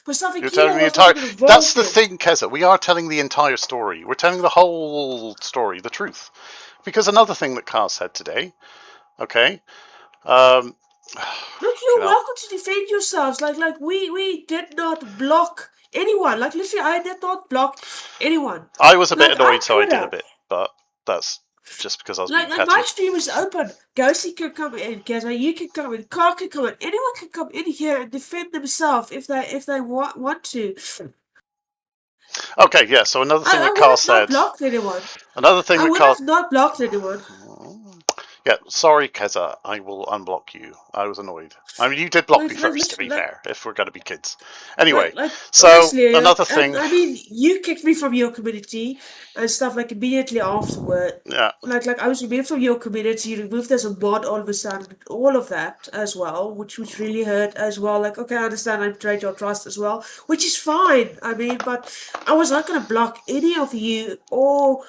For something you're telling Kelo the was not entire. even That's involved the in. thing, Keza. We are telling the entire story. We're telling the whole story, the truth. Because another thing that Carl said today, okay, um, Look, you you're know, welcome to defend yourselves. Like we did not block anyone. Like literally, I did not block anyone. I was a bit Like I annoyed, so I could did a have. bit, but that's just because I was being Like my petty. stream is open. Ghosty can come in, Gaza, you can come in, Car can come in, anyone can come in here and defend themselves if they want to. Okay, yeah. So another thing I that would Carl have not said. blocked anyone. Another thing I that would Carl. have not blocked anyone. Yeah, sorry, Keza. I will unblock you. I was annoyed. I mean, you did block me first, to be Like, fair, if we're going to be kids. Anyway, like so honestly, another and thing. I mean, you kicked me from your community and stuff like immediately afterward. Yeah, Like I was removed from your community, removed as a mod all of a sudden, all of that as well, which really hurt as well. Like, okay, I understand I betrayed your trust as well, which is fine. I mean, but I was not gonna block any of you or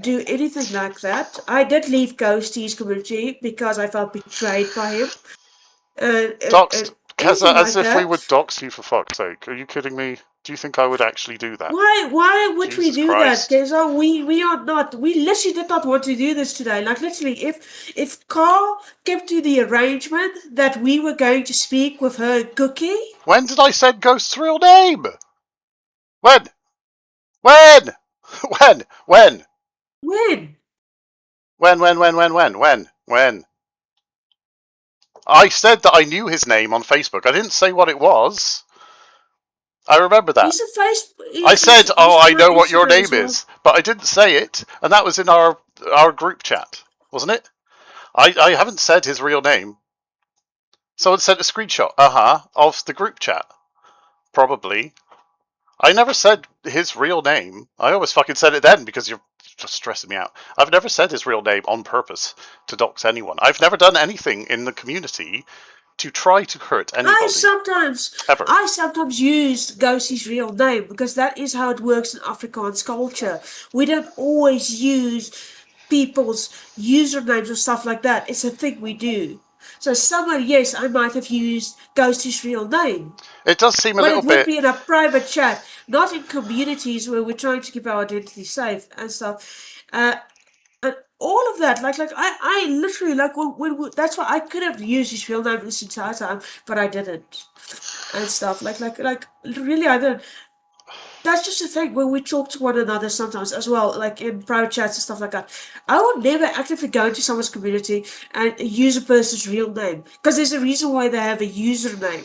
do anything like that. I did leave Ghosty's community because I felt betrayed by him. And doxed anything Keza as like if we that. would dox you, for fuck's sake. Are you kidding me? Do you think I would actually do that? Why would we Jesus do that? Christ. Because we are not. We literally did not want to do this today. Like literally, if Carl kept to the arrangement that we were going to speak with her cookie, When did I send Ghost's real name? When? When? When? When? when When? I said that I knew his name on Facebook. I didn't say what it was. I remember that. he's a face. I said, "Oh, He's on I my know what your Instagram name as well. is," but I didn't say it, and that was in our group chat, wasn't it? I haven't said his real name. Someone sent a screenshot, of the group chat. Probably. I never said his real name. I always fucking said it then because you're just stressing me out. I've never said his real name on purpose to dox anyone. I've never done anything in the community to try to hurt anybody. Ever. I sometimes use Ghostie's real name because that is how it works in Afrikaans culture. We don't always use people's usernames or stuff like that. It's a thing we do. So somewhere, yes, I might have used Ghostie's real name. It does seem a But little it would bit. be in a private chat, not in communities where we're trying to keep our identity safe and stuff. And all of that, I literally that's why I could have used his real name this entire time, but I didn't, and stuff really I didn't. That's just the thing when we talk to one another sometimes as well, like in private chats and stuff like that. I would never actively go into someone's community and use a person's real name because there's a reason why they have a username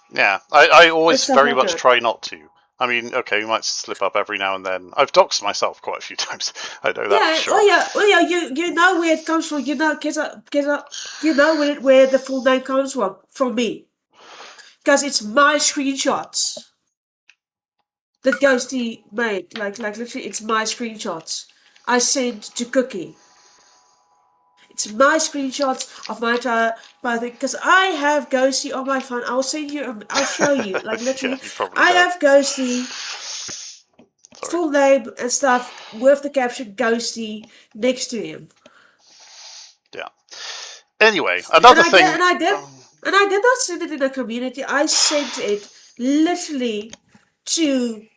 Yeah, I and always stuff very like much that. try not to. I mean, okay, you might slip up every now and then. I've doxed myself quite a few times. I know that for Yeah, sure. oh yeah, you know where it comes from. You know, you know where the full name comes from me, because it's my screenshots that Ghosty made. Like literally, it's my screenshots I sent to Cookie. It's my screenshots of my entire thing because I have Ghosty on my phone. I'll send you. I'll show you. Like Yeah, literally, you probably I know. have Ghosty Sorry. full name and stuff with the caption Ghosty next to him. Yeah. Anyway, And another I did, thing. and I did, and I did not send it in the community. I sent it literally to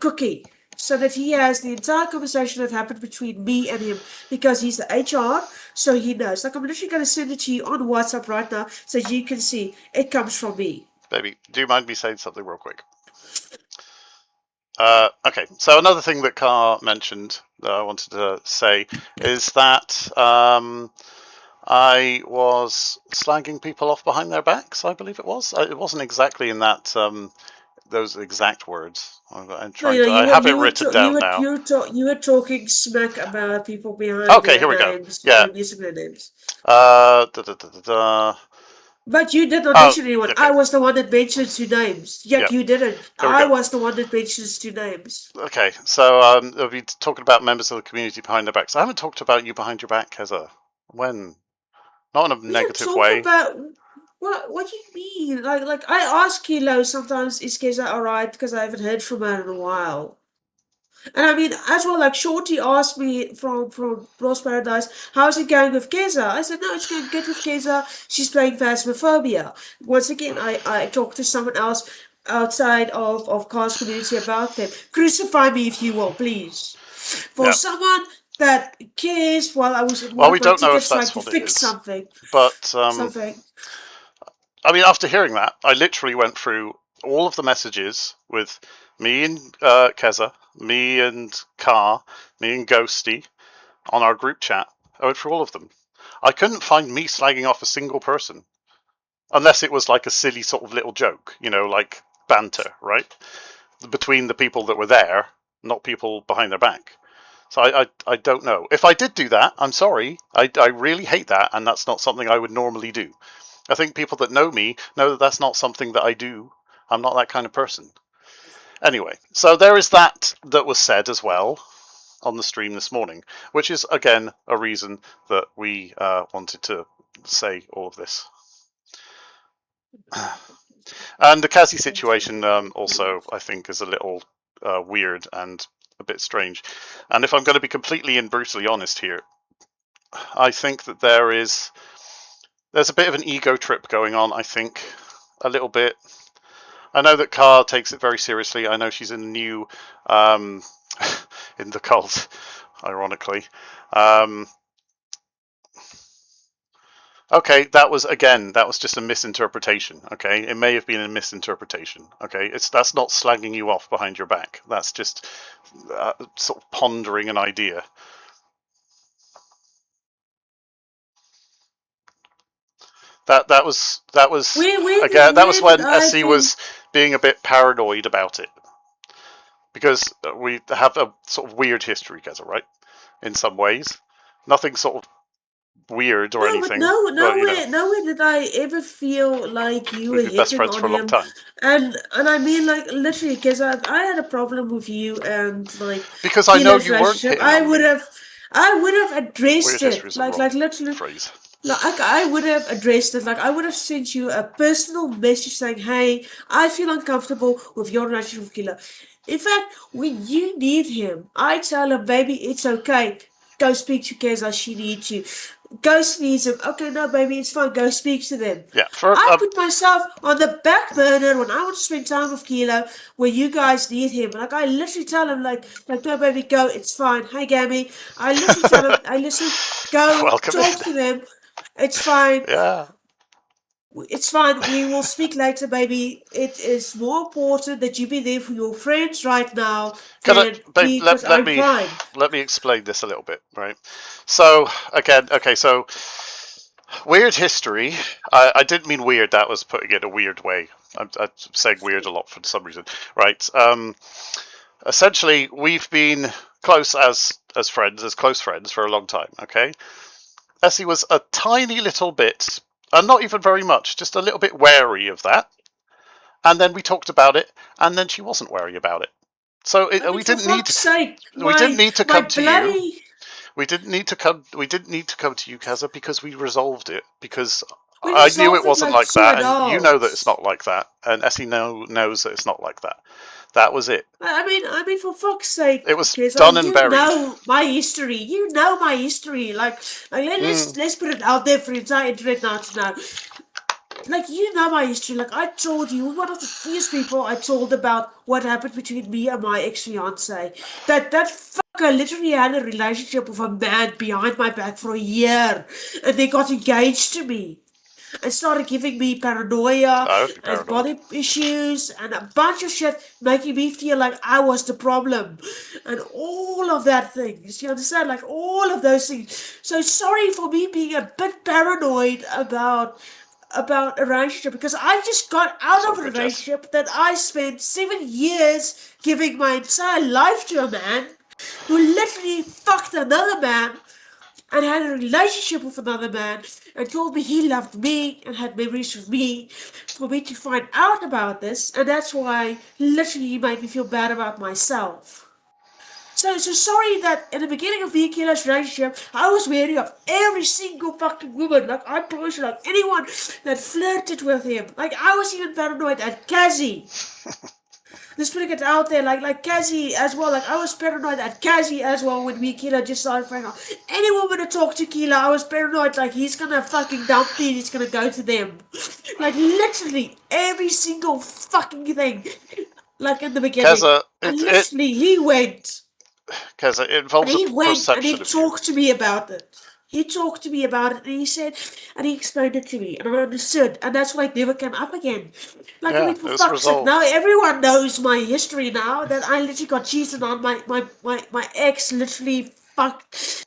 Cookie, so that he has the entire conversation that happened between me and him because he's the HR, so he knows. Like I'm literally going to send it to you on WhatsApp right now, so you can see it comes from me. Baby, do you mind me saying something real quick? Okay, so another thing that Carr mentioned that I wanted to say is that I was slagging people off behind their backs, I believe it was. It wasn't exactly in that those exact words. I'm No, trying to. I have it written down now. you were talking smack about people behind Okay, their here we go. names, Yeah. using their names. Da, da, da, da, da. But you did not Oh, mention anyone. okay. I was the one that mentioned two names. Yet Yep. you didn't. Here we I go. was the one that mentions two names. Okay, so I'll be talking about members of the community behind their backs. I haven't talked about you behind your back, Keza. When? Not in a We can negative talk way. about what do you mean? Like I ask Kelo sometimes is Keza alright because I haven't heard from her in a while. And I mean, as well, like Shorty asked me from Lost Paradise, how's it going with Keza? I said, no, it's going good with Keza. She's playing Phasmophobia. Once again, I talked to someone else outside of Cars community about them. Crucify me if you will, please. For Yeah. someone that cares while I was in one Well, of we my don't know if tickets trying that's to what it fix is, something. but Something. I mean, after hearing that, I literally went through all of the messages with me and Keza, me and Car, me and Ghosty, on our group chat. I went through all of them. I couldn't find me slagging off a single person. Unless it was like a silly sort of little joke, like banter, right? Between the people that were there, not people behind their back. So I don't know. If I did do that, I'm sorry. I really hate that, and that's not something I would normally do. I think people that know me know that that's not something that I do. I'm not that kind of person. Anyway, so there is that was said as well on the stream this morning, which is, again, a reason that we wanted to say all of this. And the Cassie situation also, I think, is a little weird and a bit strange. And if I'm going to be completely and brutally honest here, I think that there's a bit of an ego trip going on, I think, a little bit. I know that Car takes it very seriously. I know she's in new in the cult, ironically. Okay, that was just a misinterpretation. Okay, it may have been a misinterpretation. Okay, that's not slagging you off behind your back. That's just sort of pondering an idea. That was again. That was when Essie was being a bit paranoid about it, because we have a sort of weird history together, right? In some ways, nothing sort of weird or anything. But nowhere did I ever feel like you were We've been best hitting friends on for a long him. time. And I mean, like, literally, because I had a problem with you and like because I know Kelo's you weren't relationship. hitting on me. I would have addressed Weird history it, is a wrong like literally. phrase. Like I would have addressed it. Like I would have sent you a personal message saying, "Hey, I feel uncomfortable with your relationship with Kelo." In fact, when you need him, I tell him, "Baby, it's okay. Go speak to Keza. She needs you." Ghost needs him. Okay, no, baby, it's fine. Go speak to them. Yeah, I put myself on the back burner when I want to spend time with Kelo, where you guys need him. Like I literally tell him, like no, baby, go. It's fine. Hey, Gammy. I literally tell him, I listen. Go Welcome talk to them. It's fine. Yeah. It's fine. We will speak later, baby. It is more important that you be there for your friends right now than me, because I'm fine. Let me explain this a little bit, right? So, again, okay, so weird history. I didn't mean weird. That was putting it a weird way. I'm saying weird a lot for some reason, right? Essentially, we've been close as friends, as close friends for a long time, okay? Essie was a tiny little bit, and not even very much, just a little bit wary of that. And then we talked about it, and then she wasn't wary about it. So we didn't need to come to you. We didn't need to come to you, Kaza, because we resolved it. Because I knew it wasn't like that, and you know that it's not like that, and Essie knows that it's not like that. That was it. I mean, for fuck's sake, it was done and buried. You know my history. You know my history. Like let's put it out there for the entire internet now to know. Like, you know my history. Like, I told you, one of the first people I told about what happened between me and my ex-fiance. That fucker literally had a relationship with a man behind my back for a year. And they got engaged to me. And started giving me paranoia and body issues and a bunch of shit, making me feel like I was the problem. And all of that things. You understand? Like, all of those things. So sorry for me being a bit paranoid about a relationship, because I just got out of a relationship that I spent 7 years giving my entire life to a man who literally fucked another man and had a relationship with another man and told me he loved me and had memories with me, for me to find out about this, and that's why literally he made me feel bad about myself. So sorry that in the beginning of Kelo's relationship, I was wary of every single fucking woman. Like, I promise you, like, anyone that flirted with him. Like, I was even paranoid at Cassie. Just putting it out there, like Cassie as well. Like, I was paranoid at Cassie as well when Kelo just started finding out. Any woman to talk to Kelo, I was paranoid, like, he's gonna fucking dump me and he's gonna go to them. Like, literally, every single fucking thing. Like, in the beginning. Literally, he went. Because it involves and he went perception and he talked to me about it. He talked to me about it, and he said, and he explained it to me, and I understood, and that's why it never came up again. Like, I mean, for fuck's sake, now everyone knows my history now, that I literally got cheated on. My ex literally fucked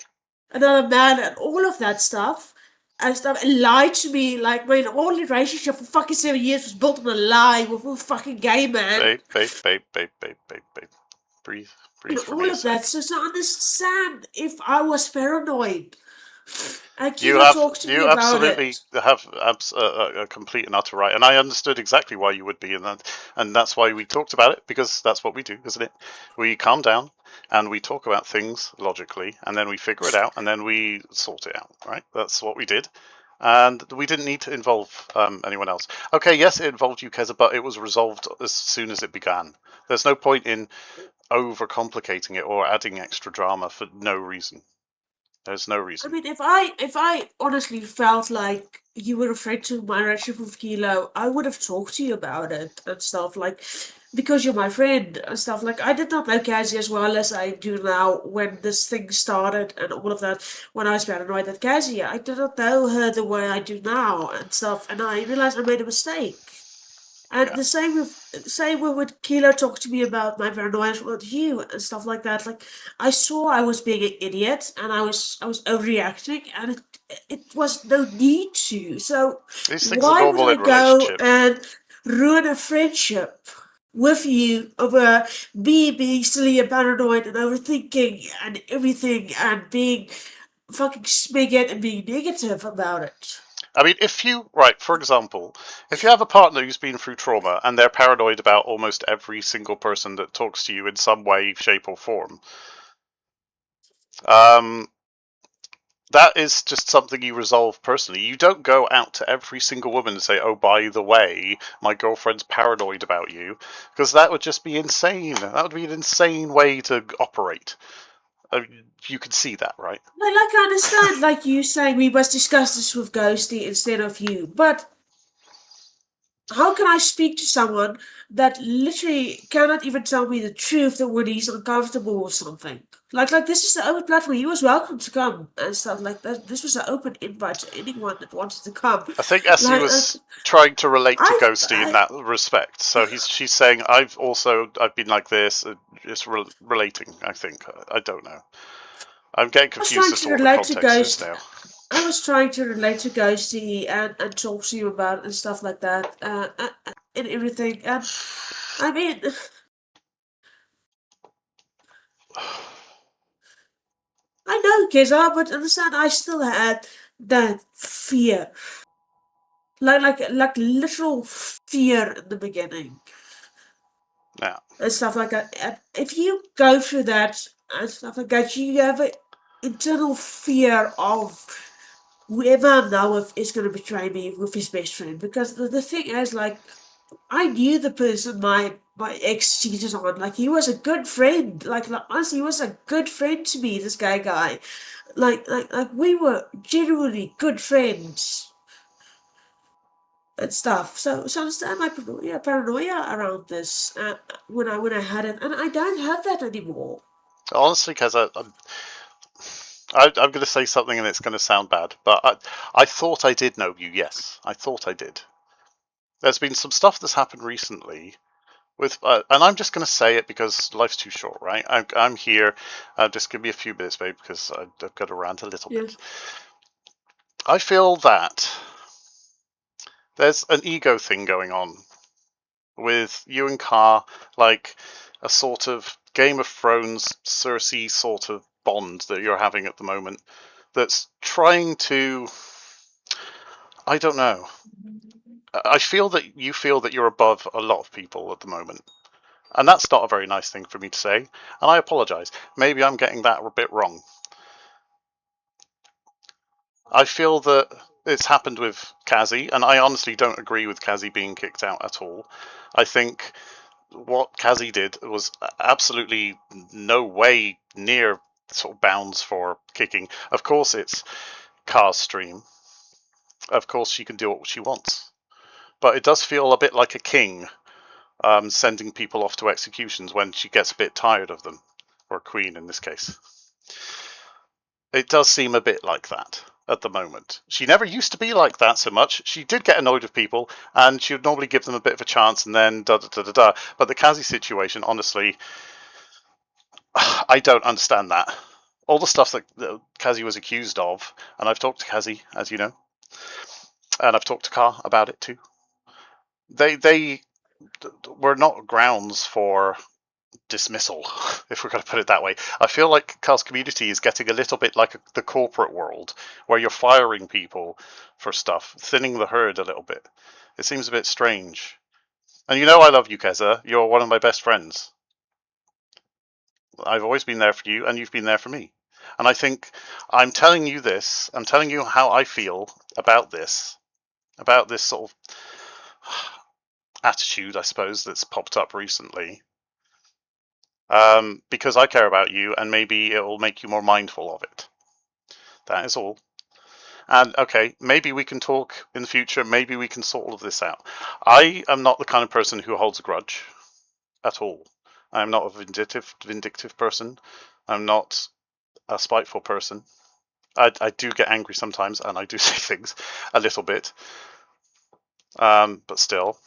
another man and all of that stuff and lied to me like my whole relationship for fucking 7 years was built on a lie with a fucking gay man Babe. Breathe and for me all a of that. sec. So understand if I was paranoid and You Kilo have, talks to me you about absolutely it. have a complete and utter right, and I understood exactly why you would be in that, and that's why we talked about it, because that's what we do, isn't it? We calm down and we talk about things logically, and then we figure it out, and then we sort it out. Right? That's what we did, and we didn't need to involve anyone else. Okay, yes, it involved you, Keza, but it was resolved as soon as it began. There's no point in overcomplicating it or adding extra drama for no reason. There's no I reason. mean, if I honestly felt like you were afraid to my relationship with Kilo, I would have talked to you about it and stuff like because you're my friend and stuff like I did not know Cassie as well as I do now when this thing started and all of that when I was paranoid at Cassie. I did not know her the way I do now and stuff and I realized I made a mistake. And Yeah. the same with what Kilo talked to me about my paranoia with you and stuff like that. Like I saw I was being an idiot and I was overreacting and it was no need to. So These things are why would normal I in go relationship. and ruin a friendship with you over me being silly and paranoid and overthinking and everything and being fucking spigot and being negative about it? I mean, if you, right, for example, if you have a partner who's been through trauma and they're paranoid about almost every single person that talks to you in some way, shape, or form, um, that is just something you resolve personally. You don't go out to every single woman and say, oh, by the way, my girlfriend's paranoid about you, because that would just be insane. That would be an insane way to operate. You can see that, right? Like I understand, like you saying we must discuss this with Ghosty instead of you, but how can I speak to someone that literally cannot even tell me the truth that when he's uncomfortable with something? Like this is the open platform. He was welcome to come and stuff like that. This was an open invite to anyone that wanted to come. I think Essie Like was trying to relate to I've Ghosty in that respect. So she's saying I've been like this. It's relating. I think I don't know. I'm getting was confused trying as to to what the relate to context is Ghost. now. I was trying to relate to Ghosty and talk to you about it and stuff like that and everything. And I mean, I know, Keza, but understand, I still had that fear, like literal fear in the beginning Yeah. and stuff like that. And if you go through that and stuff like that, you have an internal fear of whoever I'm now with is going to betray me with his best friend. Because the thing is, like, I knew the person my ex cheated on. Like, he was a good friend. Like honestly, he was a good friend to me. This guy. Like we were genuinely good friends and stuff. So understand my paranoia around this when I had it, and I don't have that anymore. Honestly, because I'm going to say something and it's going to sound bad, but I thought I did know you. Yes, I thought I did. There's been some stuff that's happened recently with, and I'm just going to say it because life's too short, right? I'm here. Just give me a few minutes, babe, because I've got to rant a little Yeah. bit. I feel that there's an ego thing going on with you and Car, like a sort of Game of Thrones Cersei sort of bond that you're having at the moment that's trying to, I don't know. I feel that you feel that you're above a lot of people at the moment. And that's not a very nice thing for me to say. And I apologize. Maybe I'm getting that a bit wrong. I feel that it's happened with Kazi, and I honestly don't agree with Kazi being kicked out at all. I think what Kazi did was absolutely no way near sort of bounds for kicking. Of course, it's Car's stream. Of course, she can do what she wants. But it does feel a bit like a king sending people off to executions when she gets a bit tired of them, or a queen in this case. It does seem a bit like that at the moment. She never used to be like that so much. She did get annoyed with people, and she would normally give them a bit of a chance, and then da da da da da. But the Kazi situation, honestly, I don't understand that. all the stuff that Kazi was accused of, and I've talked to Kazi, as you know, and I've talked to Ka about it too. They were not grounds for dismissal, if we're going to put it that way. I feel like Ka's community is getting a little bit like the corporate world, where you're firing people for stuff, thinning the herd a little bit. It seems a bit strange. And you know I love you, Keza. You're one of my best friends. I've always been there for you, and you've been there for me. And I think I'm telling you this, I'm telling you how I feel about this sort of attitude, I suppose, that's popped up recently. Because I care about you, and maybe it will make you more mindful of it. That is all. And okay, maybe we can talk in the future. Maybe we can sort all of this out. I am not the kind of person who holds a grudge at all. I'm not a vindictive person. I'm not a spiteful person. I do get angry sometimes, and I do say things a little bit. But still.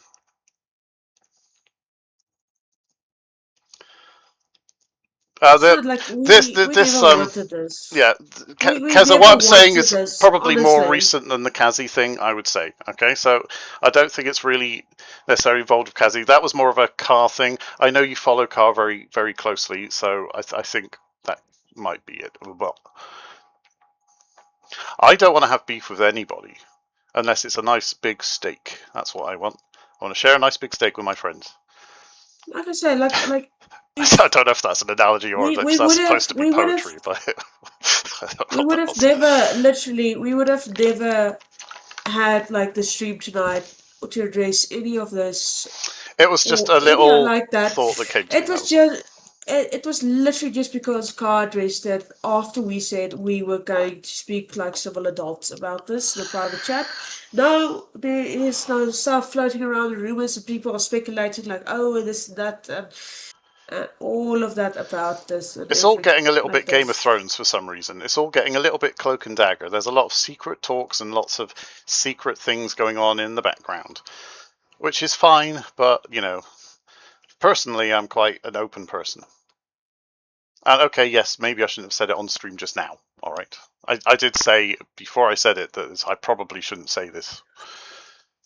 It's not like we never wanted this. Yeah, We Keza, what never I'm saying wanted is this, probably more honestly. recent than the Kazi thing, I would say. Okay, so I don't think it's really necessarily involved with Kazi. That was more of a Car thing. I know you follow Car very, very closely, so I think that might be it. Well, I don't want to have beef with anybody unless it's a nice big steak. That's what I want. I want to share a nice big steak with my friends. Like I say, like I if don't know if that's an analogy or if we that's would have supposed to be we would have poetry, but I don't we know would what have else. never literally we would have never had like the stream tonight to address any of this It was just or a any little like that. thought that came to me. It That was was all. just it was literally just because Car addressed it after we said we were going to speak like civil adults about this in a private chat. Now there is now stuff floating around, rumors, and people are speculating like, oh, this and that, and all of that about this and It's all everything getting a little like bit Game of this. Thrones for some reason. It's all getting a little bit cloak and dagger. There's a lot of secret talks and lots of secret things going on in the background, which is fine, but, you know, personally, I'm quite an open person. And okay, yes, maybe I shouldn't have said it on stream just now. All right. I did say before I said it that I probably shouldn't say this.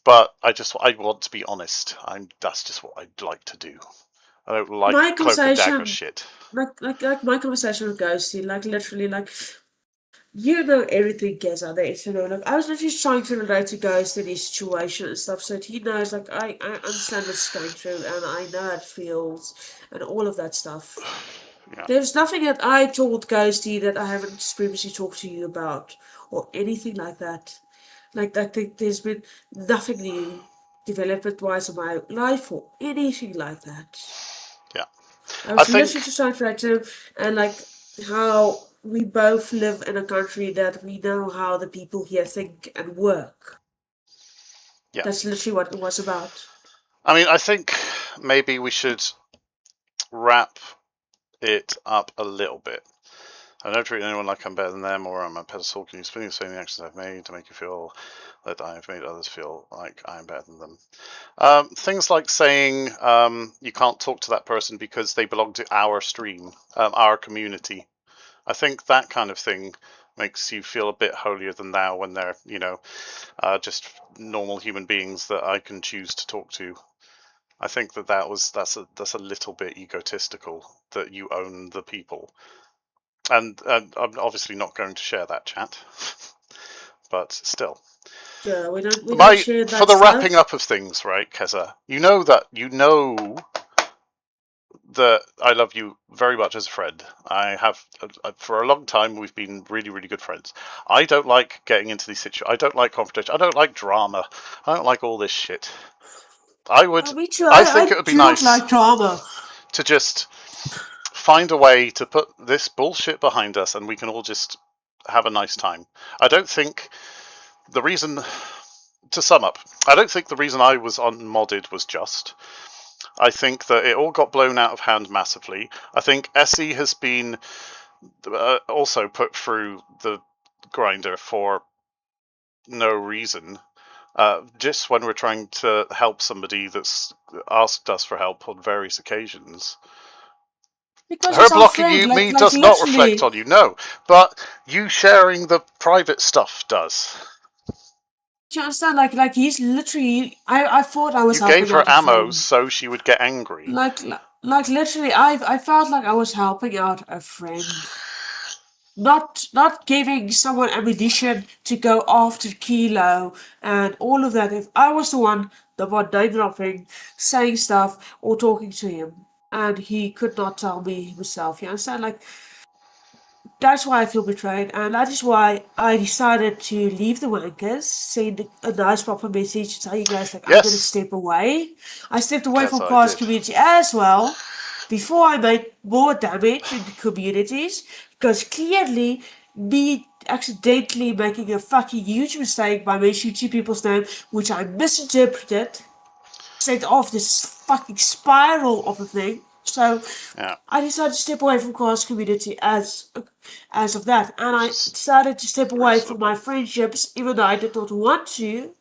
But I want to be honest. That's just what I'd like to do. I don't like My cloak and dagger conversation, shit. like my conversation with Ghosty, like literally, like you know everything gets out there. You know, like I was literally trying to relate to Ghost in his situation and stuff, so that he knows, like I understand what he's going through, and I know how it feels, and all of that stuff. Yeah. There's nothing that I told Ghosty that I haven't previously talked to you about, or anything like that. Like I think there's been nothing new development-wise in my life or anything like that. Yeah. I I was think literally just trying to write to and like how we both live in a country that we know how the people here think and work. yeah. That's literally what it was about. I mean, I think maybe we should wrap it up a little bit. I don't treat anyone like I'm better than them or I'm a pedestal. Can you explain the actions I've made to make you feel that I've made others feel like I'm better than them? Things like saying you can't talk to that person because they belong to our stream, our community. I think that kind of thing makes you feel a bit holier than thou when they're, you know, just normal human beings that I can choose to talk to. I think that's a little bit egotistical that you own the people, and I'm obviously not going to share that chat, but still. Yeah, we don't share For that the wrapping stuff. up of things, right, Keza? You know that I love you very much as a friend. I have for a long time. We've been really, really good friends. I don't like getting into these situations. I don't like confrontation. I don't like drama. I don't like all this shit. Oh, me too. I think it would be Do not nice like drama. to just find a way to put this bullshit behind us and we can all just have a nice time. I don't think the reason, to sum up, I don't think the reason I was unmodded was just. I think that it all got blown out of hand massively. I think Essie has been also put through the grinder for no reason. Just when we're trying to help somebody that's asked us for help on various occasions. Because Her he's our blocking friend, you me like does not reflect literally. on you, no. But you sharing the private stuff does. Do you understand? Like he's literally. I thought I was You gave helping her out a ammo friend. so she would get angry. Like literally, I felt like I was helping out a friend. Not giving someone ammunition to go after Kelo and all of that. If I was the one name dropping, saying stuff or talking to him, and he could not tell me himself, you understand? Like that's why I feel betrayed, and that is why I decided to leave the wankers, send a nice proper message to tell you guys like I'm gonna Yes, step away. I stepped away yes, from I cars did. community as well before I made more damage in the communities because clearly me accidentally making a fucking huge mistake by mentioning two people's name which I misinterpreted set off this fucking spiral of a thing. So Yeah, I decided to step away from cross community as of that, and which I is decided to step away from my reasonable. friendships, even though I did not want to,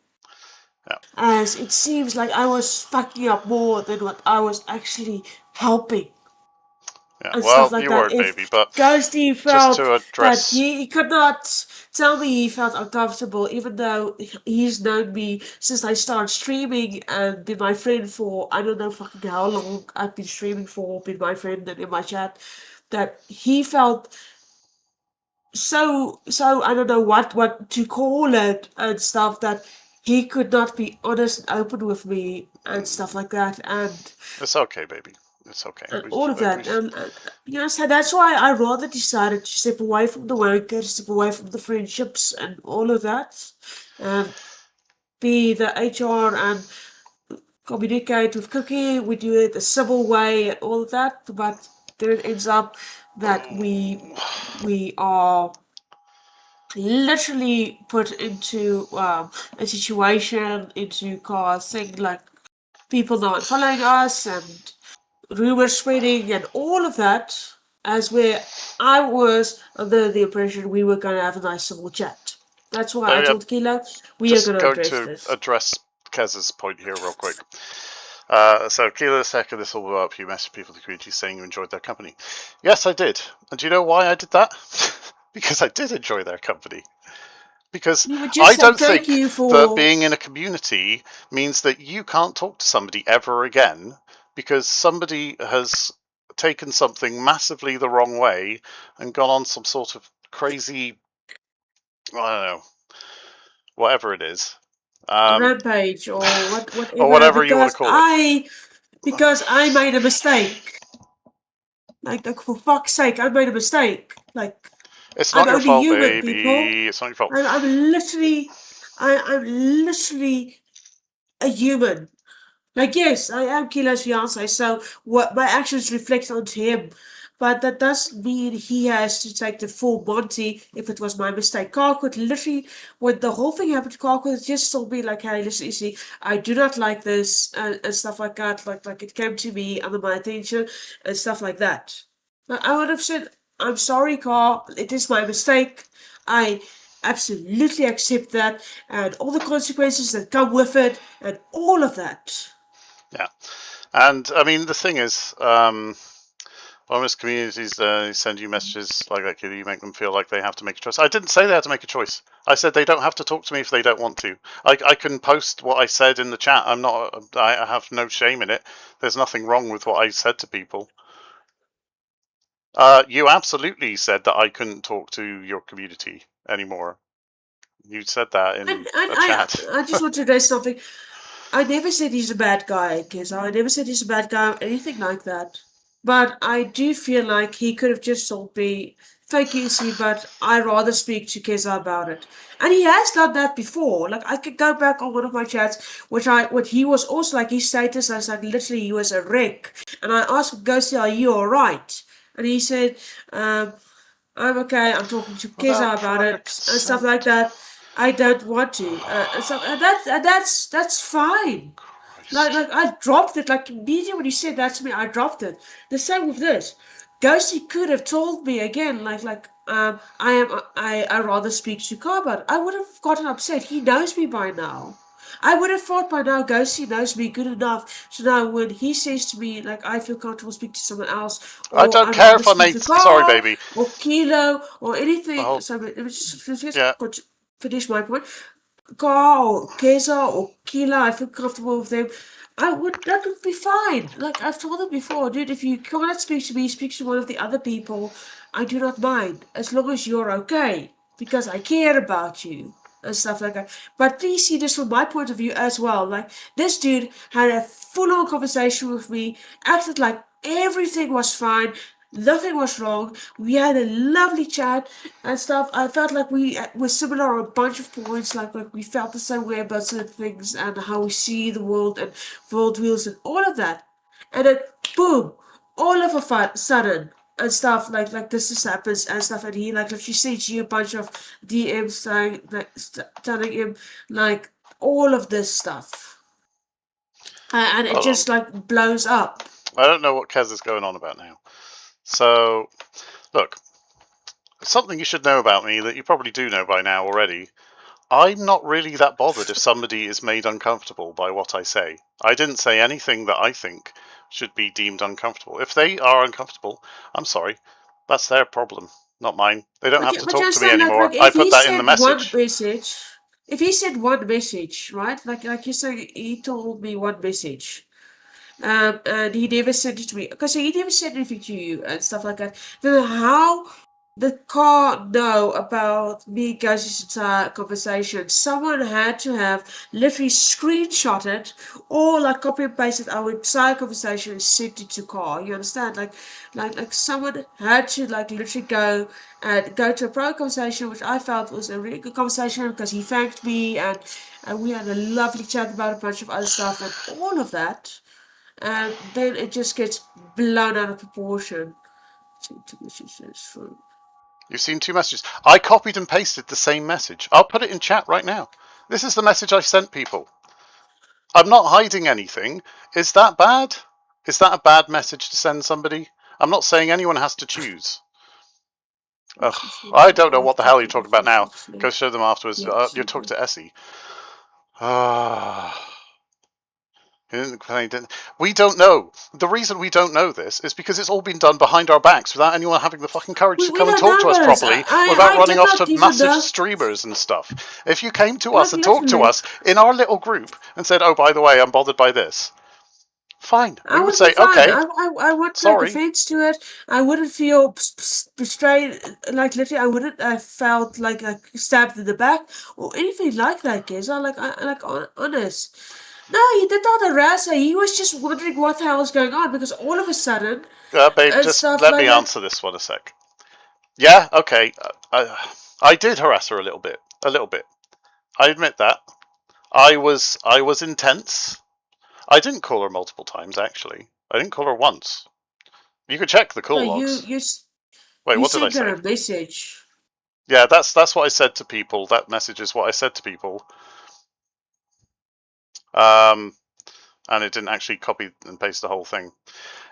Yeah, as it seems like I was fucking up more than what I was actually helping yeah. and stuff Well, like you that. weren't, If baby, but Ghosty just felt to that address. he could not tell me he felt uncomfortable, even though he's known me since I started streaming and been my friend for I don't know fucking how long I've been streaming for, been my friend and in my chat, that he felt so I don't know what to call it and stuff that he could not be honest and open with me and stuff like that It's okay, baby. It's okay. and all of that. We've You know, so that's why I rather decided to step away from the wankers, step away from the friendships and all of that, and be the HR and communicate with Cookie. We do it the civil way and all of that, but then it ends up that we are literally put into a situation into causing like people not following us and rumor spreading and all of that, as where I was under the impression we were going to have a nice civil chat. That's why I baby, I'm told Kilo we are just going to going address to this. address Kez's point here real quick. So, Kilo second, this will blow up. You messaged people in the community saying you enjoyed their company. Yes, I did. And do you know why I did that? Because I did enjoy their company. Because We would I just say don't thank think you that for. being in a community means that you can't talk to somebody ever again because somebody has taken something massively the wrong way and gone on some sort of crazy, I don't know, whatever it is. Rampage or Or whatever whatever you want to call it. because I made a mistake. Like for fuck's sake, I made a mistake. Like It's I'm not your only fault, human, people. baby. It's not your fault. I'm literally I'm literally a human. Like yes, I am Kilo's fiance, so what my actions reflect onto him. But that doesn't mean he has to take the full Monty if it was my mistake. Carl could literally, when the whole thing happened, Carl could just still be like, hey, listen, Izzy, I do not like this and stuff like that. Like it came to me under my attention and stuff like that. But I would have said, I'm sorry, Carl, it is my mistake. I absolutely accept that and all the consequences that come with it and all of that. Yeah. And I mean, the thing is, most communities send you messages like that. You make them feel like they have to make a choice. I didn't say they had to make a choice. I said they don't have to talk to me if they don't want to. I can post what I said in the chat. I have no shame in it. There's nothing wrong with what I said to people. You absolutely said that I couldn't talk to your community anymore. You said that And, in and a I, chat. I just want to raise something. I never said he's a bad guy, because I never said he's a bad guy or anything like that. But I do feel like he could have just told me, thank you, see, but I rather speak to Keza about it. And he has done that before. Like I could go back on one of my chats, what he was also like his status as like literally he was a wreck. And I asked Ghosty, are you alright? And he said, I'm okay. I'm talking to Without Keza about prior it and stuff like consent. that. I don't want to. That's fine. Christ. Like I dropped it. Like immediately when you said that to me, I dropped it. The same with this. Ghosty could have told me again, I rather speak to Car, but I would have gotten upset. He knows me by now. I would have thought by now Ghosty knows me good enough. So now when he says to me, like, I feel comfortable speaking to someone else, I or don't I'd care rather if I speak made. to Sorry, Carl, baby. or Kelo, or anything. Oh, So let me just yeah. finish my point. Carl, Keza, or Kila, I feel comfortable with them. That would be fine. Like I've told them before, dude, if you cannot speak to me, speak to one of the other people. I do not mind, as long as you're okay, because I care about you and stuff like that. But please see this from my point of view as well. Like this dude had a full-on conversation with me, acted like everything was fine. Nothing was wrong. We had a lovely chat and stuff. I felt like we were similar on a bunch of points. Like we felt the same way about certain things and how we see the world and worldviews and all of that. And then boom, all of a sudden and stuff like this just happens and stuff. And he like literally sends you a bunch of DMs saying like telling him like all of this stuff, and it Hold on. just like blows up. I don't know what Kez is going on about now. So, look, something you should know about me that you probably do know by now already. I'm not really that bothered if somebody is made uncomfortable by what I say. I didn't say anything that I think should be deemed uncomfortable. If they are uncomfortable, I'm sorry. That's their problem, not mine. They don't have to But you talk to me understand, anymore. like I if put he that in the said one message. message, if he said one message, right? Like you say, he told me one message, and he never sent it to me because he never said anything to you and stuff like that. Then how the car know about me guys' this entire conversation? Someone had to have literally screenshot it or like copy and pasted our entire conversation and sent it to car. You understand? Like someone had to like literally go to a private conversation, which I felt was a really good conversation because he thanked me and we had a lovely chat about a bunch of other stuff and all of that, and then it just gets blown out of proportion. You've seen two messages. I copied and pasted the same message. I'll put it in chat right now. This is the message I sent people. I'm not hiding anything. Is that bad? Is that a bad message to send somebody? I'm not saying anyone has to choose. Ugh, I don't know what the hell you're talking about now. Go show them afterwards. You're talking to Essie. Ah. We don't know. The reason we don't know this is because it's all been done behind our backs without anyone having the fucking courage to We come and don't talk to us know this. properly without I running did off not to even massive know. streamers and stuff. If you came to us Like and talked to literally. us in our little group and said, oh, by the way, I'm bothered by this, fine. I We would would be say, fine. okay, I wouldn't take sorry. offense to it. I wouldn't feel betrayed. Like literally, I wouldn't have felt like stabbed in the back or anything like that. Kids, honest. No, he did not harass her. He was just wondering what the hell was going on because all of a sudden Babe, and just stuff let like me that. answer this one a sec. Yeah, okay. I did harass her a little bit. A little bit. I admit that. I was intense. I didn't call her multiple times, actually. I didn't call her once. You could check the No, call logs. Wait, you what did I sent her say? a message. Yeah, that's what I said to people. That message is what I said to people. And it didn't actually copy and paste the whole thing.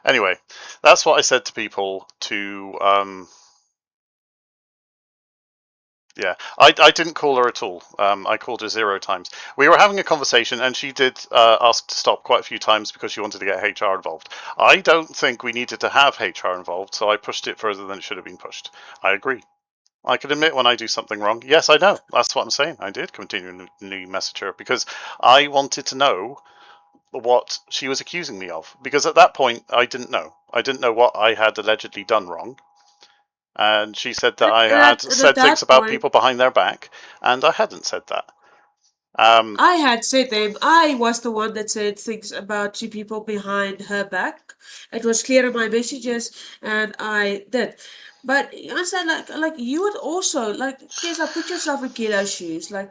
Anyway, that's what I said to people to yeah, I didn't call her at all. I called her 0 times. We were having a conversation, and she did ask to stop quite a few times because she wanted to get HR involved. I don't think we needed to have HR involved, so I pushed it further than it should have been pushed. I agree. I can admit when I do something wrong. Yes, I know. That's what I'm saying. I did continually message her because I wanted to know what she was accusing me of. Because at that point, I didn't know. I didn't know what I had allegedly done wrong. And she said that I had And at said things that about point, people behind their back, and I hadn't said that. I had said them. I was the one that said things about two people behind her back. It was clear in my messages, and I did. But you understand, like you would also like, Kesa, put yourself in Kelo's shoes. Like,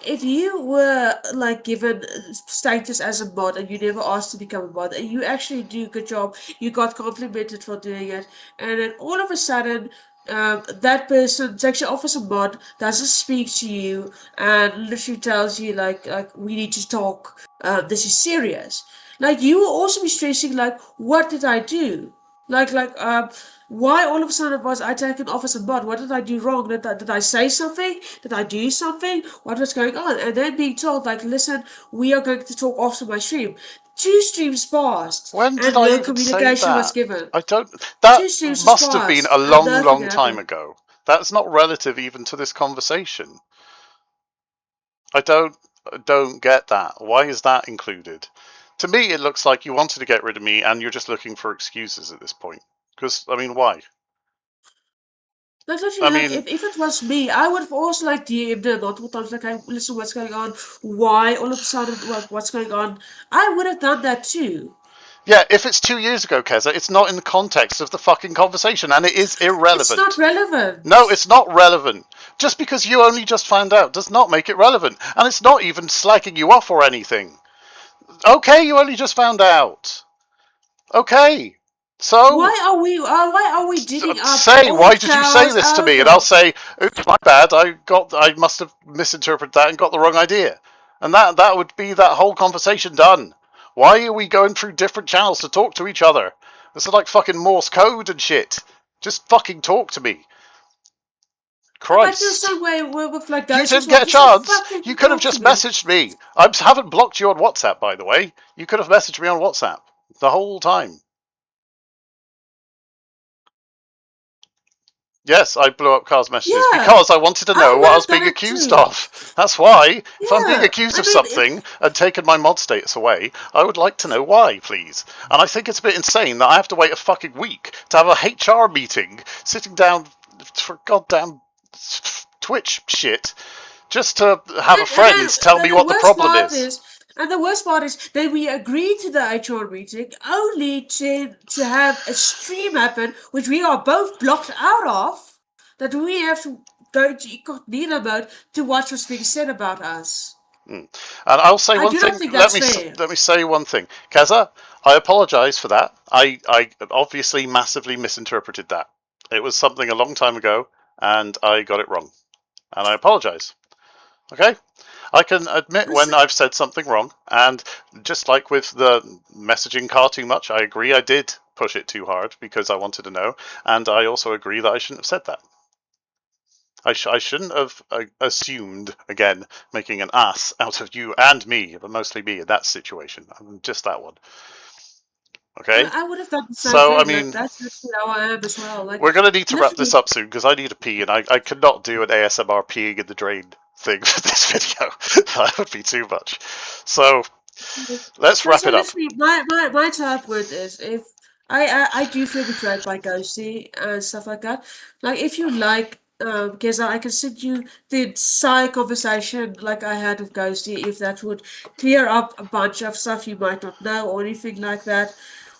if you were like given status as a mod and you never asked to become a mod, and you actually do a good job, you got complimented for doing it, and then all of a sudden that person takes you off as a mod, doesn't speak to you, and literally tells you like we need to talk. This is serious. Like you will also be stressing like, what did I do? Why all of a sudden was I taken off as a bot? What did I do wrong? Did I say something? Did I do something? What was going on? And then being told, like, listen, we are going to talk after my stream. 2 streams passed, When did and I no even say communication was that? given. I don't. That 2 streams was must have been passed, a and long, nothing long time happened. ago. That's not relative even to this conversation. I don't get that. Why is that included? To me, it looks like you wanted to get rid of me, and you're just looking for excuses at this point. Because I mean, why? Like I literally, like mean, if it was me, I would have also like DM'd her multiple times, like, hey, listen, what's going on? Why all of a sudden, like, what's going on? I would have done that too. yeah, if it's 2 years ago, Keza, it's not in the context of the fucking conversation, and it is It's not irrelevant. No, relevant. it's not relevant. Just because you only just found out does not make it relevant, and it's not even slagging you off or anything. Okay, you only just found out. Okay, so Why are we digging up say, why old did you say cows this to me? And I'll over? say, oops, my bad. I must have misinterpreted that and got the wrong idea. And that would be that whole conversation done. Why are we going through different channels to talk to each other? This is like fucking Morse code and shit. Just fucking talk to me. Like I feel the Christ. same way with like You ghosts as didn't well. get a Just like chance. fucking You could have talk to just me. messaged me. I haven't blocked you on WhatsApp, by the way. You could have messaged me on WhatsApp the whole time. Yes, I blew up Carl's messages Yeah, because I wanted to I know what would I have was done being it accused too. of. That's why, if I'm being Yeah, accused I of mean, something and taken my mod status away, I would like to know why, please. And I think it's a bit insane that I have to wait a fucking week to have a HR meeting sitting down for goddamn Twitch shit just to have a friend tell me the what the worst problem part is. is, and the worst part is that we agreed to the HR meeting only to have a stream happen, which we are both blocked out of. That we have to go to incognito mode to watch what's being said about us. And I'll say I one do not thing. think Let that's me fair. let me say one thing, Keza. I apologise for that. I obviously massively misinterpreted that. It was something a long time ago, and I got it wrong, and I apologise. Okay, I can admit when Listen, I've said something wrong, and just like with the messaging car too much, I agree I did push it too hard because I wanted to know, and I also agree that I shouldn't have said that. I shouldn't have assumed, again, making an ass out of you and me, but mostly me in that situation. Just that one. Okay? I would have done the same So, I thing. Like mean, that's actually how I am as well. Like we're going to need to wrap this literally, up soon because I need a pee and I could not do an ASMR peeing in the drain thing for this video. That would be too much. So, let's wrap so it up. literally, my type word is if I do feel betrayed by Ghosty and stuff like that. Like if you like, because I can send you the side conversation like I had with Ghosty if that would clear up a bunch of stuff you might not know or anything like that.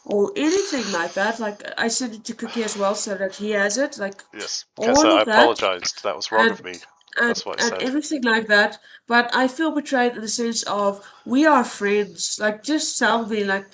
Or anything like that. Like I sent it to Cookie as well so that he has it. Like Yes, Kessa, all I of that apologised. That was wrong and of me. and That's what I and said. everything like that. But I feel betrayed in the sense of we are friends. Like just tell me like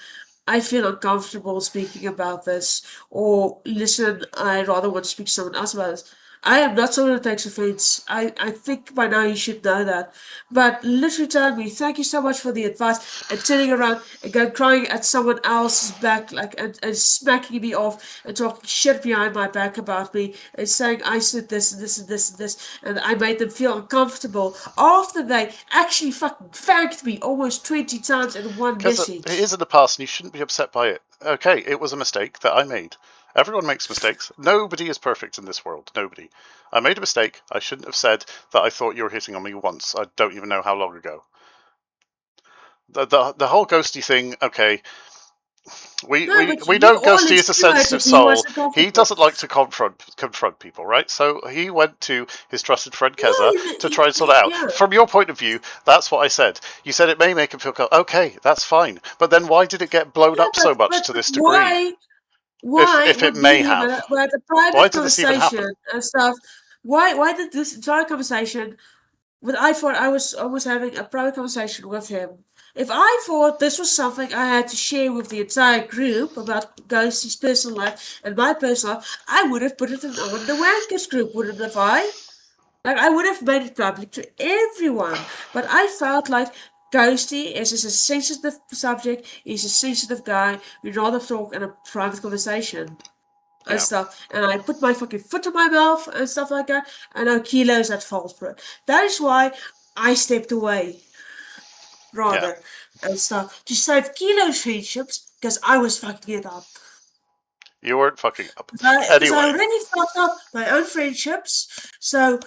I feel uncomfortable speaking about this, or listen, I rather want to speak to someone else about this. I am not someone who takes offense. I think by now you should know that. But literally telling me, thank you so much for the advice, and turning around and going crying at someone else's back, like and smacking me off and talking shit behind my back about me and saying I said this and this and this and this, and I made them feel uncomfortable after they actually fucking thanked me almost 20 times in one Because it message. is in the past and you shouldn't be upset by it. Okay, it was a mistake that I made. Everyone makes mistakes. Nobody is perfect in this world. Nobody. I made a mistake. I shouldn't have said that I thought you were hitting on me once. I don't even know how long ago. The whole ghosty thing, okay. We, No, we, but we you know all Ghosty is a sensitive insinuated he was soul. He uncomfortable. doesn't like to confront people, right? So he went to his trusted friend Yeah, Keza to try and sort it out. yeah. From your point of view, that's what I said. You said it may make him feel okay, that's fine. But then why did it get blown Yeah, up so much to but this degree? why If it when me may and him have, had a why private did this even conversation happen? and stuff, why did this entire conversation when I thought I was having a private conversation with him. If I thought this was something I had to share with the entire group about Ghosty's personal life and my personal life, I would have put it on the Wankers group, wouldn't I? Like I would have made it public to everyone. But I felt like Ghosty is a sensitive subject. He's a sensitive guy. We'd rather talk in a private conversation and Yeah. stuff. And I put my fucking foot in my mouth and stuff like that. And now Kelo's at fault for it. That is why I stepped away, Yeah. rather, and stuff, to save Kelo's friendships because I was fucking it up. You weren't fucking up. Because I Anyway, already fucked up my own friendships. So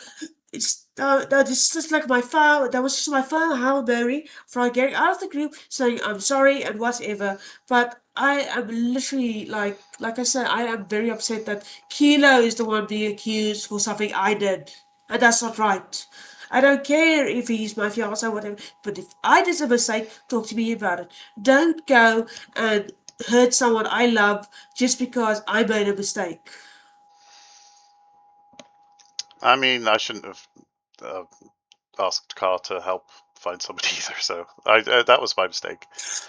that is just like my file. That was just my final Hail Mary for getting out of the group, saying I'm sorry and whatever. But I am literally like I said, I am very upset that Kelo is the one being accused for something I did, and that's not right. I don't care if he's my fiance or whatever, but if I did a mistake, talk to me about it. Don't go and hurt someone I love just because I made a mistake. I mean, I shouldn't have uh, asked Car to help find somebody either. So that was my mistake,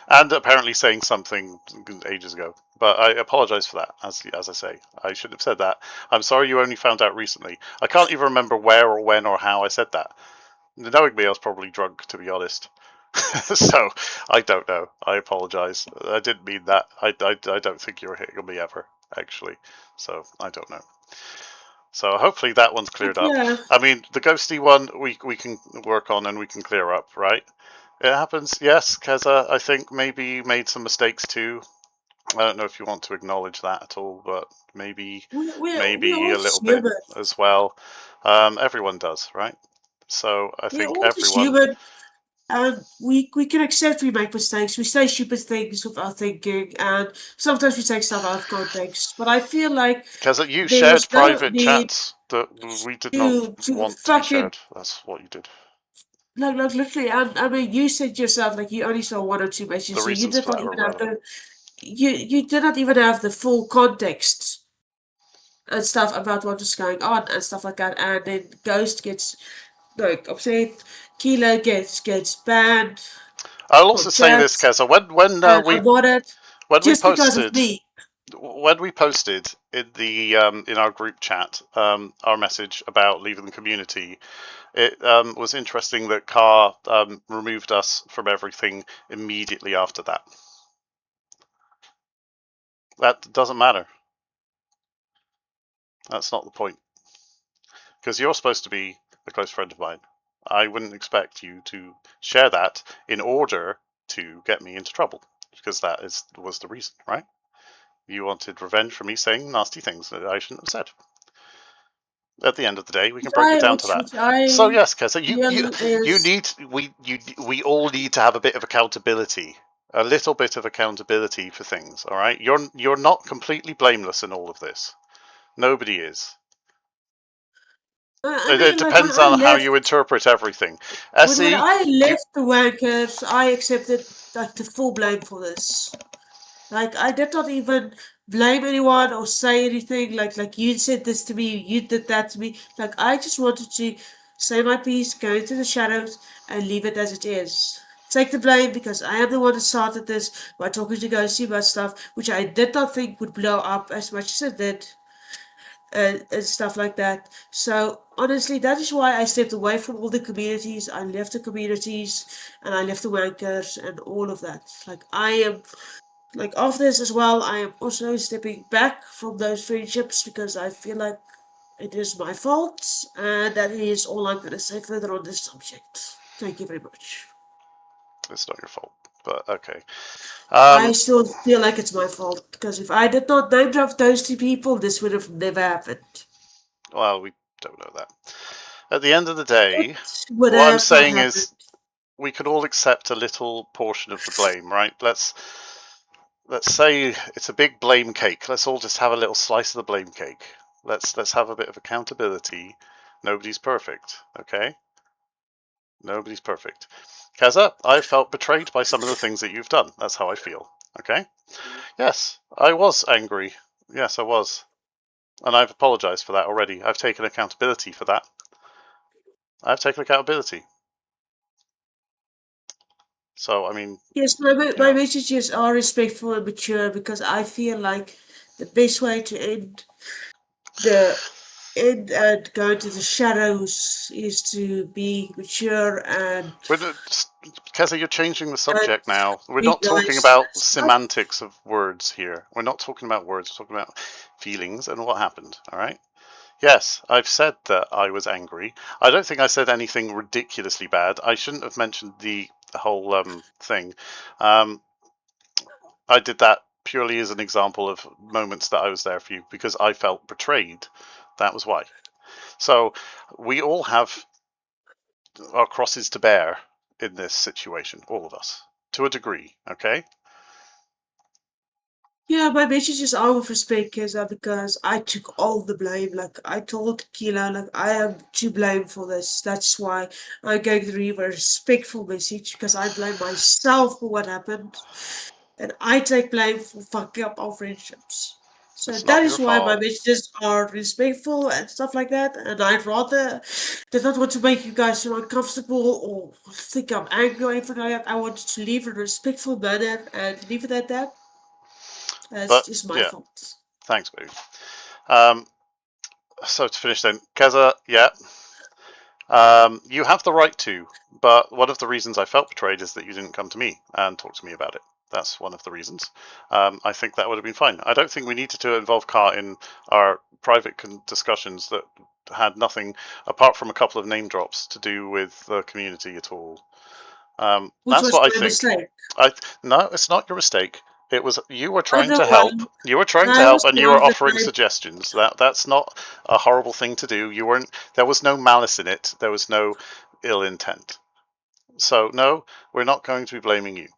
and apparently saying something ages ago. But I apologize for that. As I say, I should have said that. I'm sorry you only found out recently. I can't even remember where or when or how I said that. Knowing me, I was probably drunk, to be honest. So I don't know. I apologize. I didn't mean that. I don't think you were hitting on me ever, actually. So I don't know. So hopefully that one's But cleared up. yeah. I mean, the ghosty one we can work on and we can clear up, right? It happens. Yes, Keza, I think maybe made some mistakes too. I don't know if you want to acknowledge that at all, but maybe We're all a just little bit human. as well. Everyone does, right? So I We're think all just everyone. human, and we can accept we make mistakes. We say stupid things without thinking, and sometimes we take stuff out of context. But I feel like Because you there shared was no private need chats that we did not to want to be fucking shared. That's what you did. like literally. And I mean, you said yourself like you only saw one or two The messages, so you reasons did for not that were even have relevant. you did not even have the full context and stuff about what was going on and stuff like that. And then Ghost gets like upset. Kilo gets banned I'll also from say this, chats, Keza. When and I'm bothered when we just because of posted me. in the in our group chat our message about leaving the community, it was interesting that Car removed us from everything immediately after that. That doesn't matter. That's not the point. Because you're supposed to be a close friend of mine. I wouldn't expect you to share that in order to get me into trouble. Because that was the reason, right? You wanted revenge for me saying nasty things that I shouldn't have said. At the end of the day, we can break it down to that. Which I So yes, Kessa, feel is we all need to have a bit of accountability, a little bit of accountability for things. All right, you're not completely blameless in all of this. Nobody is. I It mean, like when depends I on how you left, interpret everything. when Essie, I do you, left the Wankers, I accepted like the full blame for this. Like I did not even blame anyone or say anything. Like you said this to me, you did that to me. Like I just wanted to say my piece, go into the shadows, and leave it as it is. Take the blame because I am the one that started this by talking to Ghosty about stuff which I did not think would blow up as much as it did, and stuff like that. So honestly, that is why I stepped away from all the communities. I left the communities and I left the wankers and all of that. Like I am like after this as well, I am also stepping back from those friendships because I feel like it is my fault, and that is all I'm going to say further on this subject. Thank you very much. it's not your fault, but okay. I Um, still feel like it's my fault because if I did not name drop those two people, this would have never happened. well, we don't know that. At the end of the day, It would what I'm have not saying happened. is we could all accept a little portion of the blame, right? Let's say it's a big blame cake. Let's all just have a little slice of the blame cake. Let's have a bit of accountability. Nobody's perfect, okay? Nobody's perfect. Kaza, I felt betrayed by some of the things that you've done. That's how I feel, okay? Yes, I was angry. Yes, I was. And I've apologized for that already. I've taken accountability for that. I've taken accountability. So, I mean, Yes, you my know, messages are respectful and mature because I feel like the best way to end the in and go into the shadows is to be mature and Keza, you're changing the and subject now. We're be not talking nice about and stuff. semantics of words here. We're not talking about words. We're talking about feelings and what happened. All right. Yes, I've said that I was angry. I don't think I said anything ridiculously bad. I shouldn't have mentioned the whole thing. Um, I did that purely as an example of moments that I was there for you because I felt betrayed. That was why. So we all have our crosses to bear in this situation, all of us, to a degree, okay? Yeah, my message is out of respect, Keza, because I took all the blame. Like I told Kila, like I am to blame for this. That's why I'm going to leave a respectful message because I blame myself for what happened. And I take blame for fucking up our friendships. So It's that not your is why my fault. messages are respectful and stuff like that. And I'd rather did not want to make you guys feel uncomfortable or think I'm angry or anything like that. I wanted to leave in a respectful manner and leave it at that. That's But just my yeah, fault. thanks, baby. Um, so to finish then, Keza, yeah, you have the right to, but one of the reasons I felt betrayed is that you didn't come to me and talk to me about it. That's one of the reasons. I think that would have been fine. I don't think we needed to involve Car in our private discussions that had nothing apart from a couple of name drops to do with the community at all. Which That's was what I my think. mistake. No, it's not your mistake. It was you were I trying know to help. one. You were trying to I help, was and the you one were that offering blamed. suggestions. That's not a horrible thing to do. You weren't. There was no malice in it. There was no ill intent. So no, we're not going to be blaming you.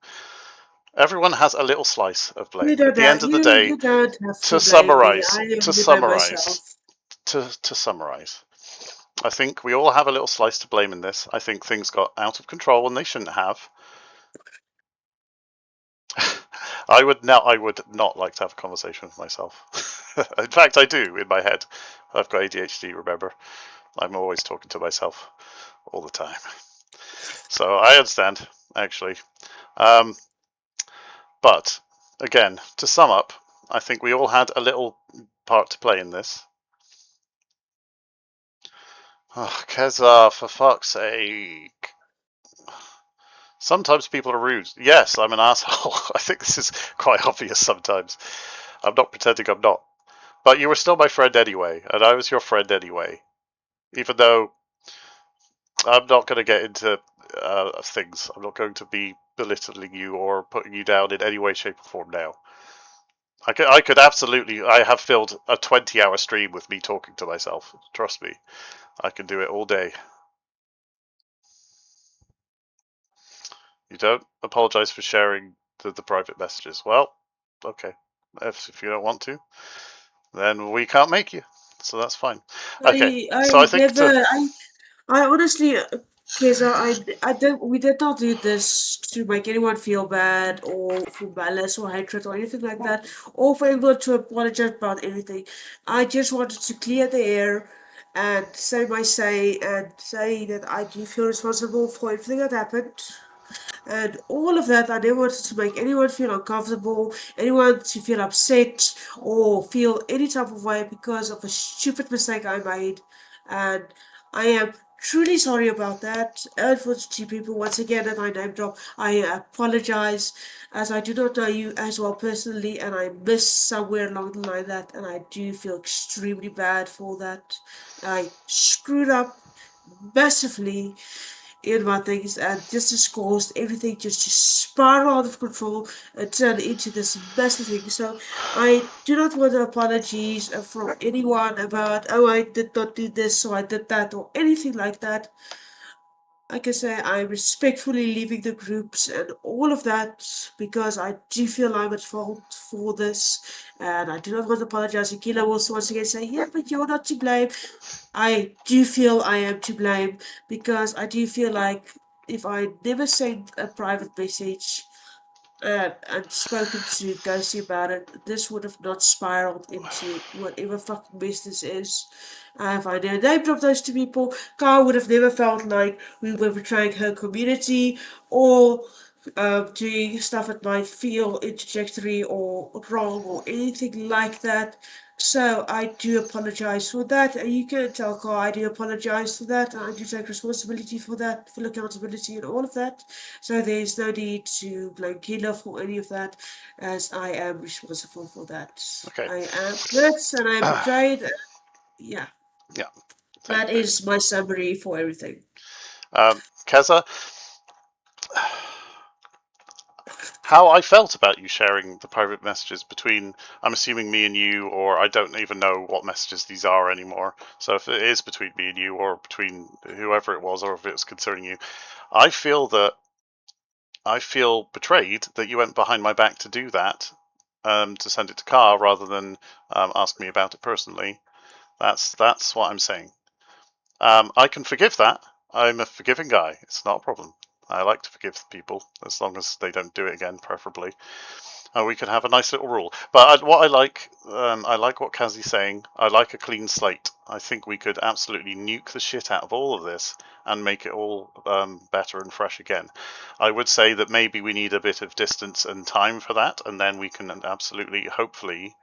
Everyone has a little slice of You blame. At don't the end have, of the you day, you don't have to to blame me. summarize, I to only blame summarize, myself. to summarize, I think we all have a little slice to blame in this. I think things got out of control when they shouldn't have. I would not like to have a conversation with myself. In fact, I do in my head. I've got ADHD, remember? I'm always talking to myself all the time. So I understand, actually. Um, but again, to sum up, I think we all had a little part to play in this. Oh, Keza, for fuck's sake. Sometimes people are rude. Yes, I'm an asshole. I think this is quite obvious sometimes. I'm not pretending I'm not. But you were still my friend anyway, and I was your friend anyway. Even though I'm not going to get into things, I'm not going to be belittling you or putting you down in any way, shape, or form now. I could absolutely. I have filled a 20-hour stream with me talking to myself. Trust me, I can do it all day. You don't apologize for sharing the private messages. Well, okay. If you don't want to, then we can't make you. So that's fine. Okay. So I I think never, to I honestly, Keza, I don't, we did not do this to make anyone feel bad or for malice or hatred or anything like that, or for anyone to apologize about anything. I just wanted to clear the air and say my say and say that I do feel responsible for everything that happened. And all of that, I never wanted to make anyone feel uncomfortable, anyone to feel upset or feel any type of way because of a stupid mistake I made. And I am truly sorry about that. And for the two people, once again, that I name drop, I apologize as I do not know you as well personally, and I missed somewhere along the line that, and I do feel extremely bad for that. I screwed up massively in my things, and this has caused everything just to spiral out of control and turn into this massive thing. So I do not want apologies from anyone about, oh, I did not do this, so I did that, or anything like that. Like I say, I'm respectfully leaving the groups and all of that because I do feel I'm at fault for this, and I do not want to apologize. And Kilo also once again say, yeah, but you're not to blame. I do feel I am to blame because I do feel like if I never sent a private message and spoken to Ghosty about it, this would have not spiraled into whatever fucking mess this is. If I never name dropped those two people, Carl would have never felt like we were betraying her community or doing stuff that might feel interjectory or wrong or anything like that. So I do apologize for that. And you can tell Carl I do apologize for that. I do take responsibility for that, full accountability and all of that. So there's no need to blame Kelo for any of that, as I am responsible for that. Okay. I am hurt and I am betrayed. Yeah, Yeah. that is my summary for everything. Keza, how I felt about you sharing the private messages between, I'm assuming, me and you, or I don't even know what messages these are anymore. So if it is between me and you, or between whoever it was, or if it's concerning you, I feel betrayed that you went behind my back to do that, to send it to Car rather than ask me about it personally. That's what I'm saying. I can forgive that. I'm a forgiving guy. It's not a problem. I like to forgive people as long as they don't do it again, preferably. We can have a nice little rule. But what I like what Kazi's saying. I like a clean slate. I think we could absolutely nuke the shit out of all of this and make it all better and fresh again. I would say that maybe we need a bit of distance and time for that, and then we can absolutely, hopefully,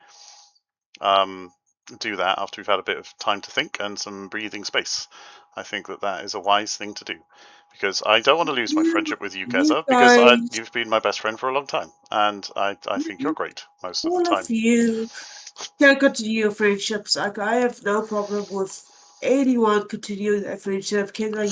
do that after we've had a bit of time to think and some breathing space. I think that is a wise thing to do, because I don't want to lose my friendship with you, You Keza, because guys, you've been my best friend for a long time, and I think you're great most of the all time. of you can continue your friendships. Like I have no problem with anyone continuing their friendship. Kendra,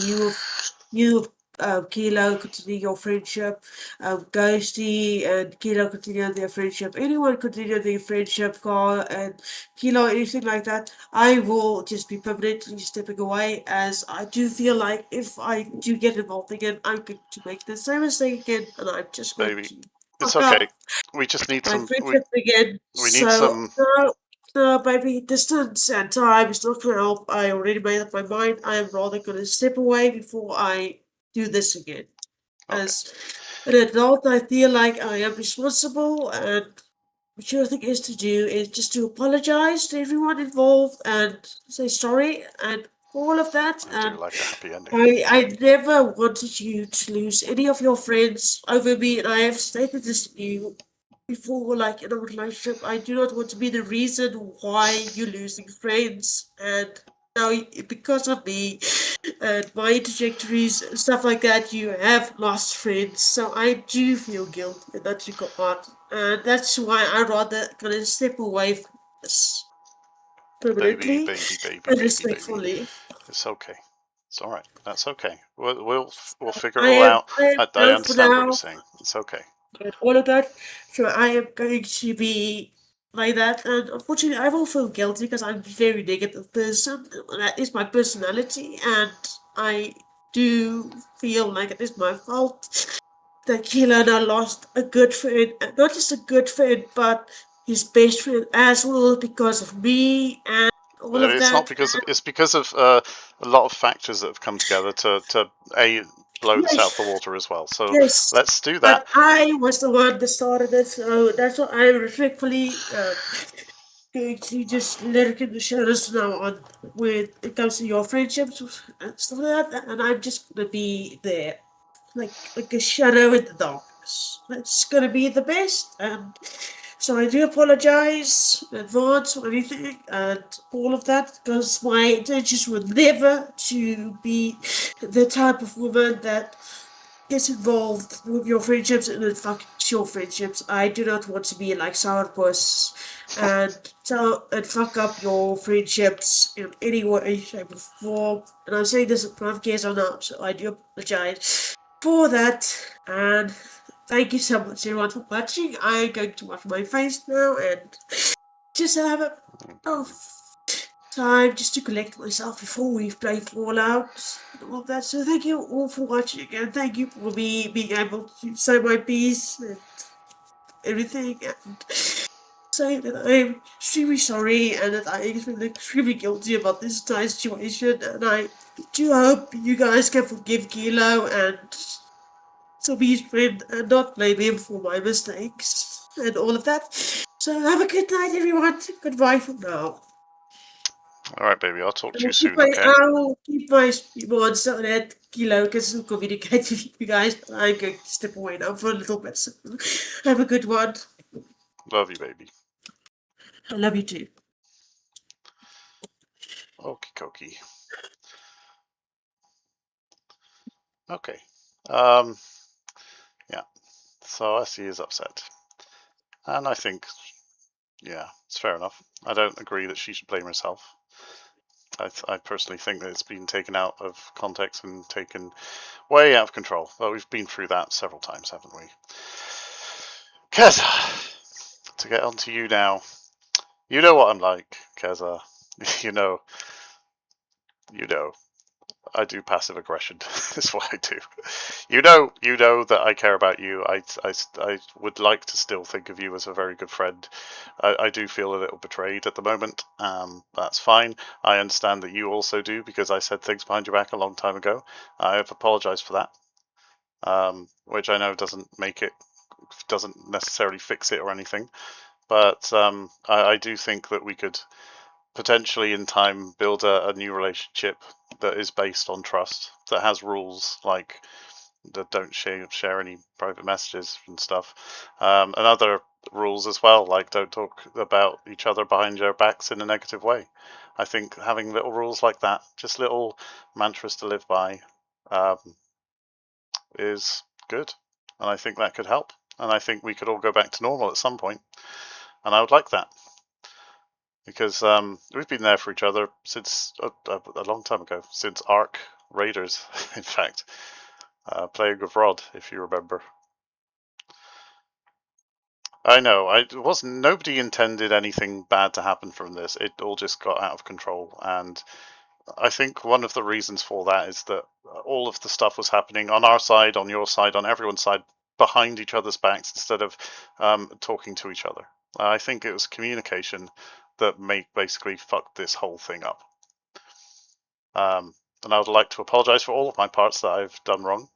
Kelo, continue your friendship. Ghosty and Kelo continue their friendship. Anyone continue their friendship, Carl and Kelo, anything like that. I will just be permanently stepping away, as I do feel like if I do get involved again, I'm going to make the same mistake again, and I'm just going Baby, to it's fuck okay. up We just need my some. friendship again. We need So some. no, no, baby, distance and time is not gonna help. I already made up my mind. I am rather gonna step away before I do this again. Okay. As an adult, I feel like I am responsible, and mature thing is to do is just to apologize to everyone involved and say sorry and all of that. I do And like a happy ending. I never wanted you to lose any of your friends over me, and I have stated this to you before, like in a relationship. I do not want to be the reason why you're losing friends, and now because of me and my trajectories and stuff like that, you have lost friends. So I do feel guilt in that regard, and that's why I rather gonna step away from this Baby, permanently baby, baby, and baby, baby. respectfully. It's okay. It's all right. That's okay. We'll figure it I all am out. I am I done for understand what you're now. saying. It's okay. And all of that. So I am going to be like that. And unfortunately, I will feel guilty because I'm a very negative person. That is my personality. And I do feel like it is my fault that Keelan lost a good friend. And not just a good friend, but his best friend as well because of me and all But of it's not that. because of, it's because of a lot of factors that have come together to blow this out of the Yes, water as well. So yes. let's do that. But I was the one that started it, so that's what I respectfully going to just let it in the shadows now on when it comes to your friendships and stuff like that. And I'm just gonna be there, like a shadow in the darkness. That's gonna be the best. And so I do apologize in advance for anything and all of that, because my intentions were never to be the type of woman that gets involved with your friendships and it fucks your friendships. I do not want to be like sourpuss and fuck up your friendships in any way, shape, or form. And I'm saying this 5 years on now, so I do apologize for that. And thank you so much, everyone, for watching. I'm going to wash my face now and just have a oh, time just to collect myself before we play Fallout and all of that. So thank you all for watching and thank you for me being able to say my piece and everything and say that I'm extremely sorry and that I feel extremely guilty about this entire situation, and I do hope you guys can forgive Kelo and so be his friend and not blame him for my mistakes and all of that. So have a good night, everyone. Goodbye for now. All right, baby. I'll talk to you I'll keep soon. my Okay. I'll keep my monster net Kelo can communicate with you guys. I'm going to step away now for a little bit. So have a good one. Love you, baby. I love you too. Okie dokie. Okay. Yeah. So Essie is upset. And I think, yeah, it's fair enough. I don't agree that she should blame herself. I personally think that it's been taken out of context and taken way out of control. But we've been through that several times, haven't we? Keza, to get on to you now. You know what I'm like, Keza. You know. I do passive aggression. That's what I do. You know that I care about you. I would like to still think of you as a very good friend. I do feel a little betrayed at the moment. That's fine. I understand that you also do, because I said things behind your back a long time ago. I have apologized for that, which I know doesn't necessarily fix it or anything. But I do think that we could potentially in time build a new relationship that is based on trust, that has rules like that don't share any private messages and stuff, and other rules as well, like don't talk about each other behind your backs in a negative way. I think having little rules like that, just little mantras to live by, is good, and I think that could help, and I think we could all go back to normal at some point, and I would like that. Because we've been there for each other since a long time ago, since Ark Raiders, in fact, playing with Rod, if you remember. I know, nobody intended anything bad to happen from this. It all just got out of control, and I think one of the reasons for that is that all of the stuff was happening on our side, on your side, on everyone's side, behind each other's backs instead of talking to each other. I think it was communication that basically fucked this whole thing up. And I would like to apologize for all of my parts that I've done wrong.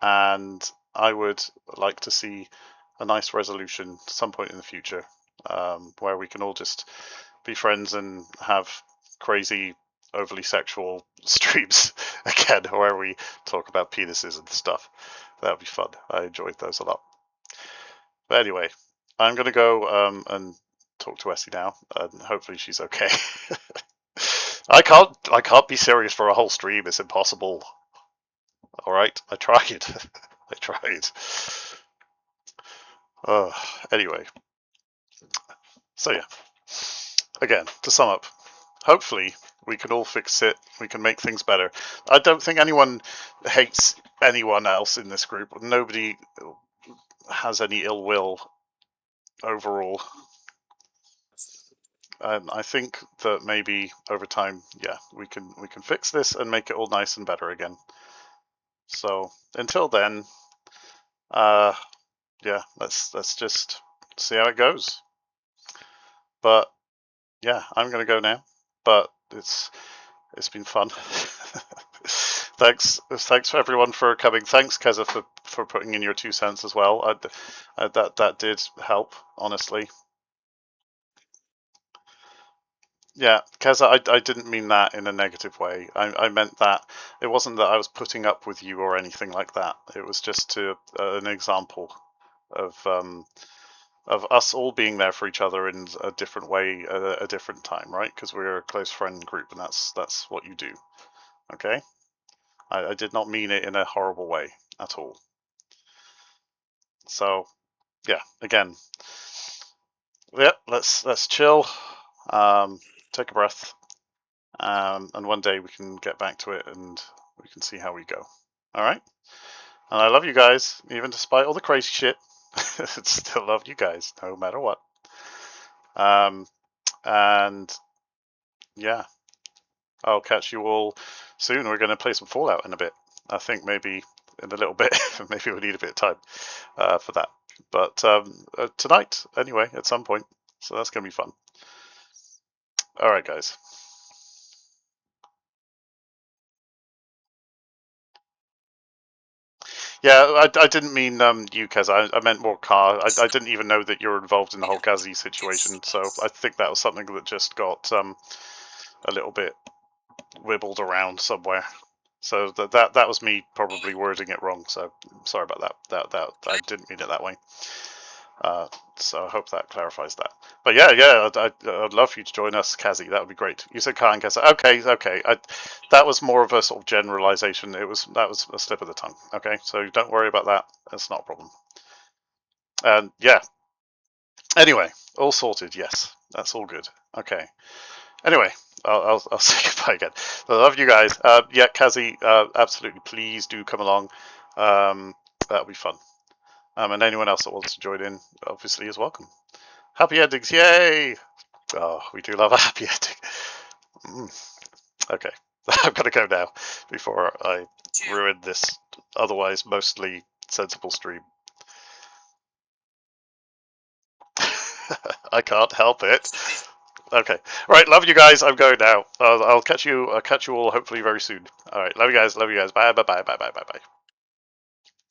And I would like to see a nice resolution at some point in the future, where we can all just be friends and have crazy, overly sexual streams again, where we talk about penises and stuff. That would be fun. I enjoyed those a lot. But anyway, I'm going to go and talk to Essie now, and hopefully she's okay. I can't be serious for a whole stream. It's impossible. All right, I tried. I tried. Anyway, so yeah. Again, to sum up, hopefully we can all fix it. We can make things better. I don't think anyone hates anyone else in this group. Nobody has any ill will overall. I think that maybe over time, yeah, we can fix this and make it all nice and better again. So until then, yeah, let's just see how it goes. But yeah, I'm gonna go now. But it's been fun. Thanks for everyone for coming. Thanks, Keza, for putting in your 2 cents as well. That did help, honestly. Yeah, Keza, I didn't mean that in a negative way. I meant that it wasn't that I was putting up with you or anything like that. It was just an example of us all being there for each other in a different way, a different time, right? Because we're a close friend group, and that's what you do. Okay, I did not mean it in a horrible way at all. So yeah, again, yeah, let's chill, take a breath, and one day we can get back to it and we can see how we go. All right, and I love you guys, even despite all the crazy shit. Still love you guys, no matter what. And yeah, I'll catch you all soon. We're going to play some Fallout in a bit. I think maybe in a little bit. Maybe we need a bit of time for that. But tonight, anyway, at some point. So that's going to be fun. All right, guys. Yeah, I didn't mean you, Kaz. I meant more Car. I didn't even know that you're involved in the whole Gazzy situation. So I think that was something that just got a little bit wibbled around somewhere. So that was me probably wording it wrong. So sorry about that. I didn't mean it that way. So I hope that clarifies that. But yeah, I'd love for you to join us, Kazi. That would be great. You said Kai and Kazi. Okay. That was more of a sort of generalization. That was a slip of the tongue. Okay, so don't worry about that. That's not a problem. And yeah. Anyway, all sorted. Yes, that's all good. Okay. Anyway, I'll say goodbye again. I love you guys. Yeah, Kazi, absolutely. Please do come along. That'll be fun. And anyone else that wants to join in, obviously, is welcome. Happy endings, yay! Oh, we do love a happy ending. Okay, I'm gonna go now before I ruin this otherwise mostly sensible stream. I can't help it. Okay, right. Love you guys. I'm going now. I'll catch you all hopefully very soon. All right, love you guys. Bye.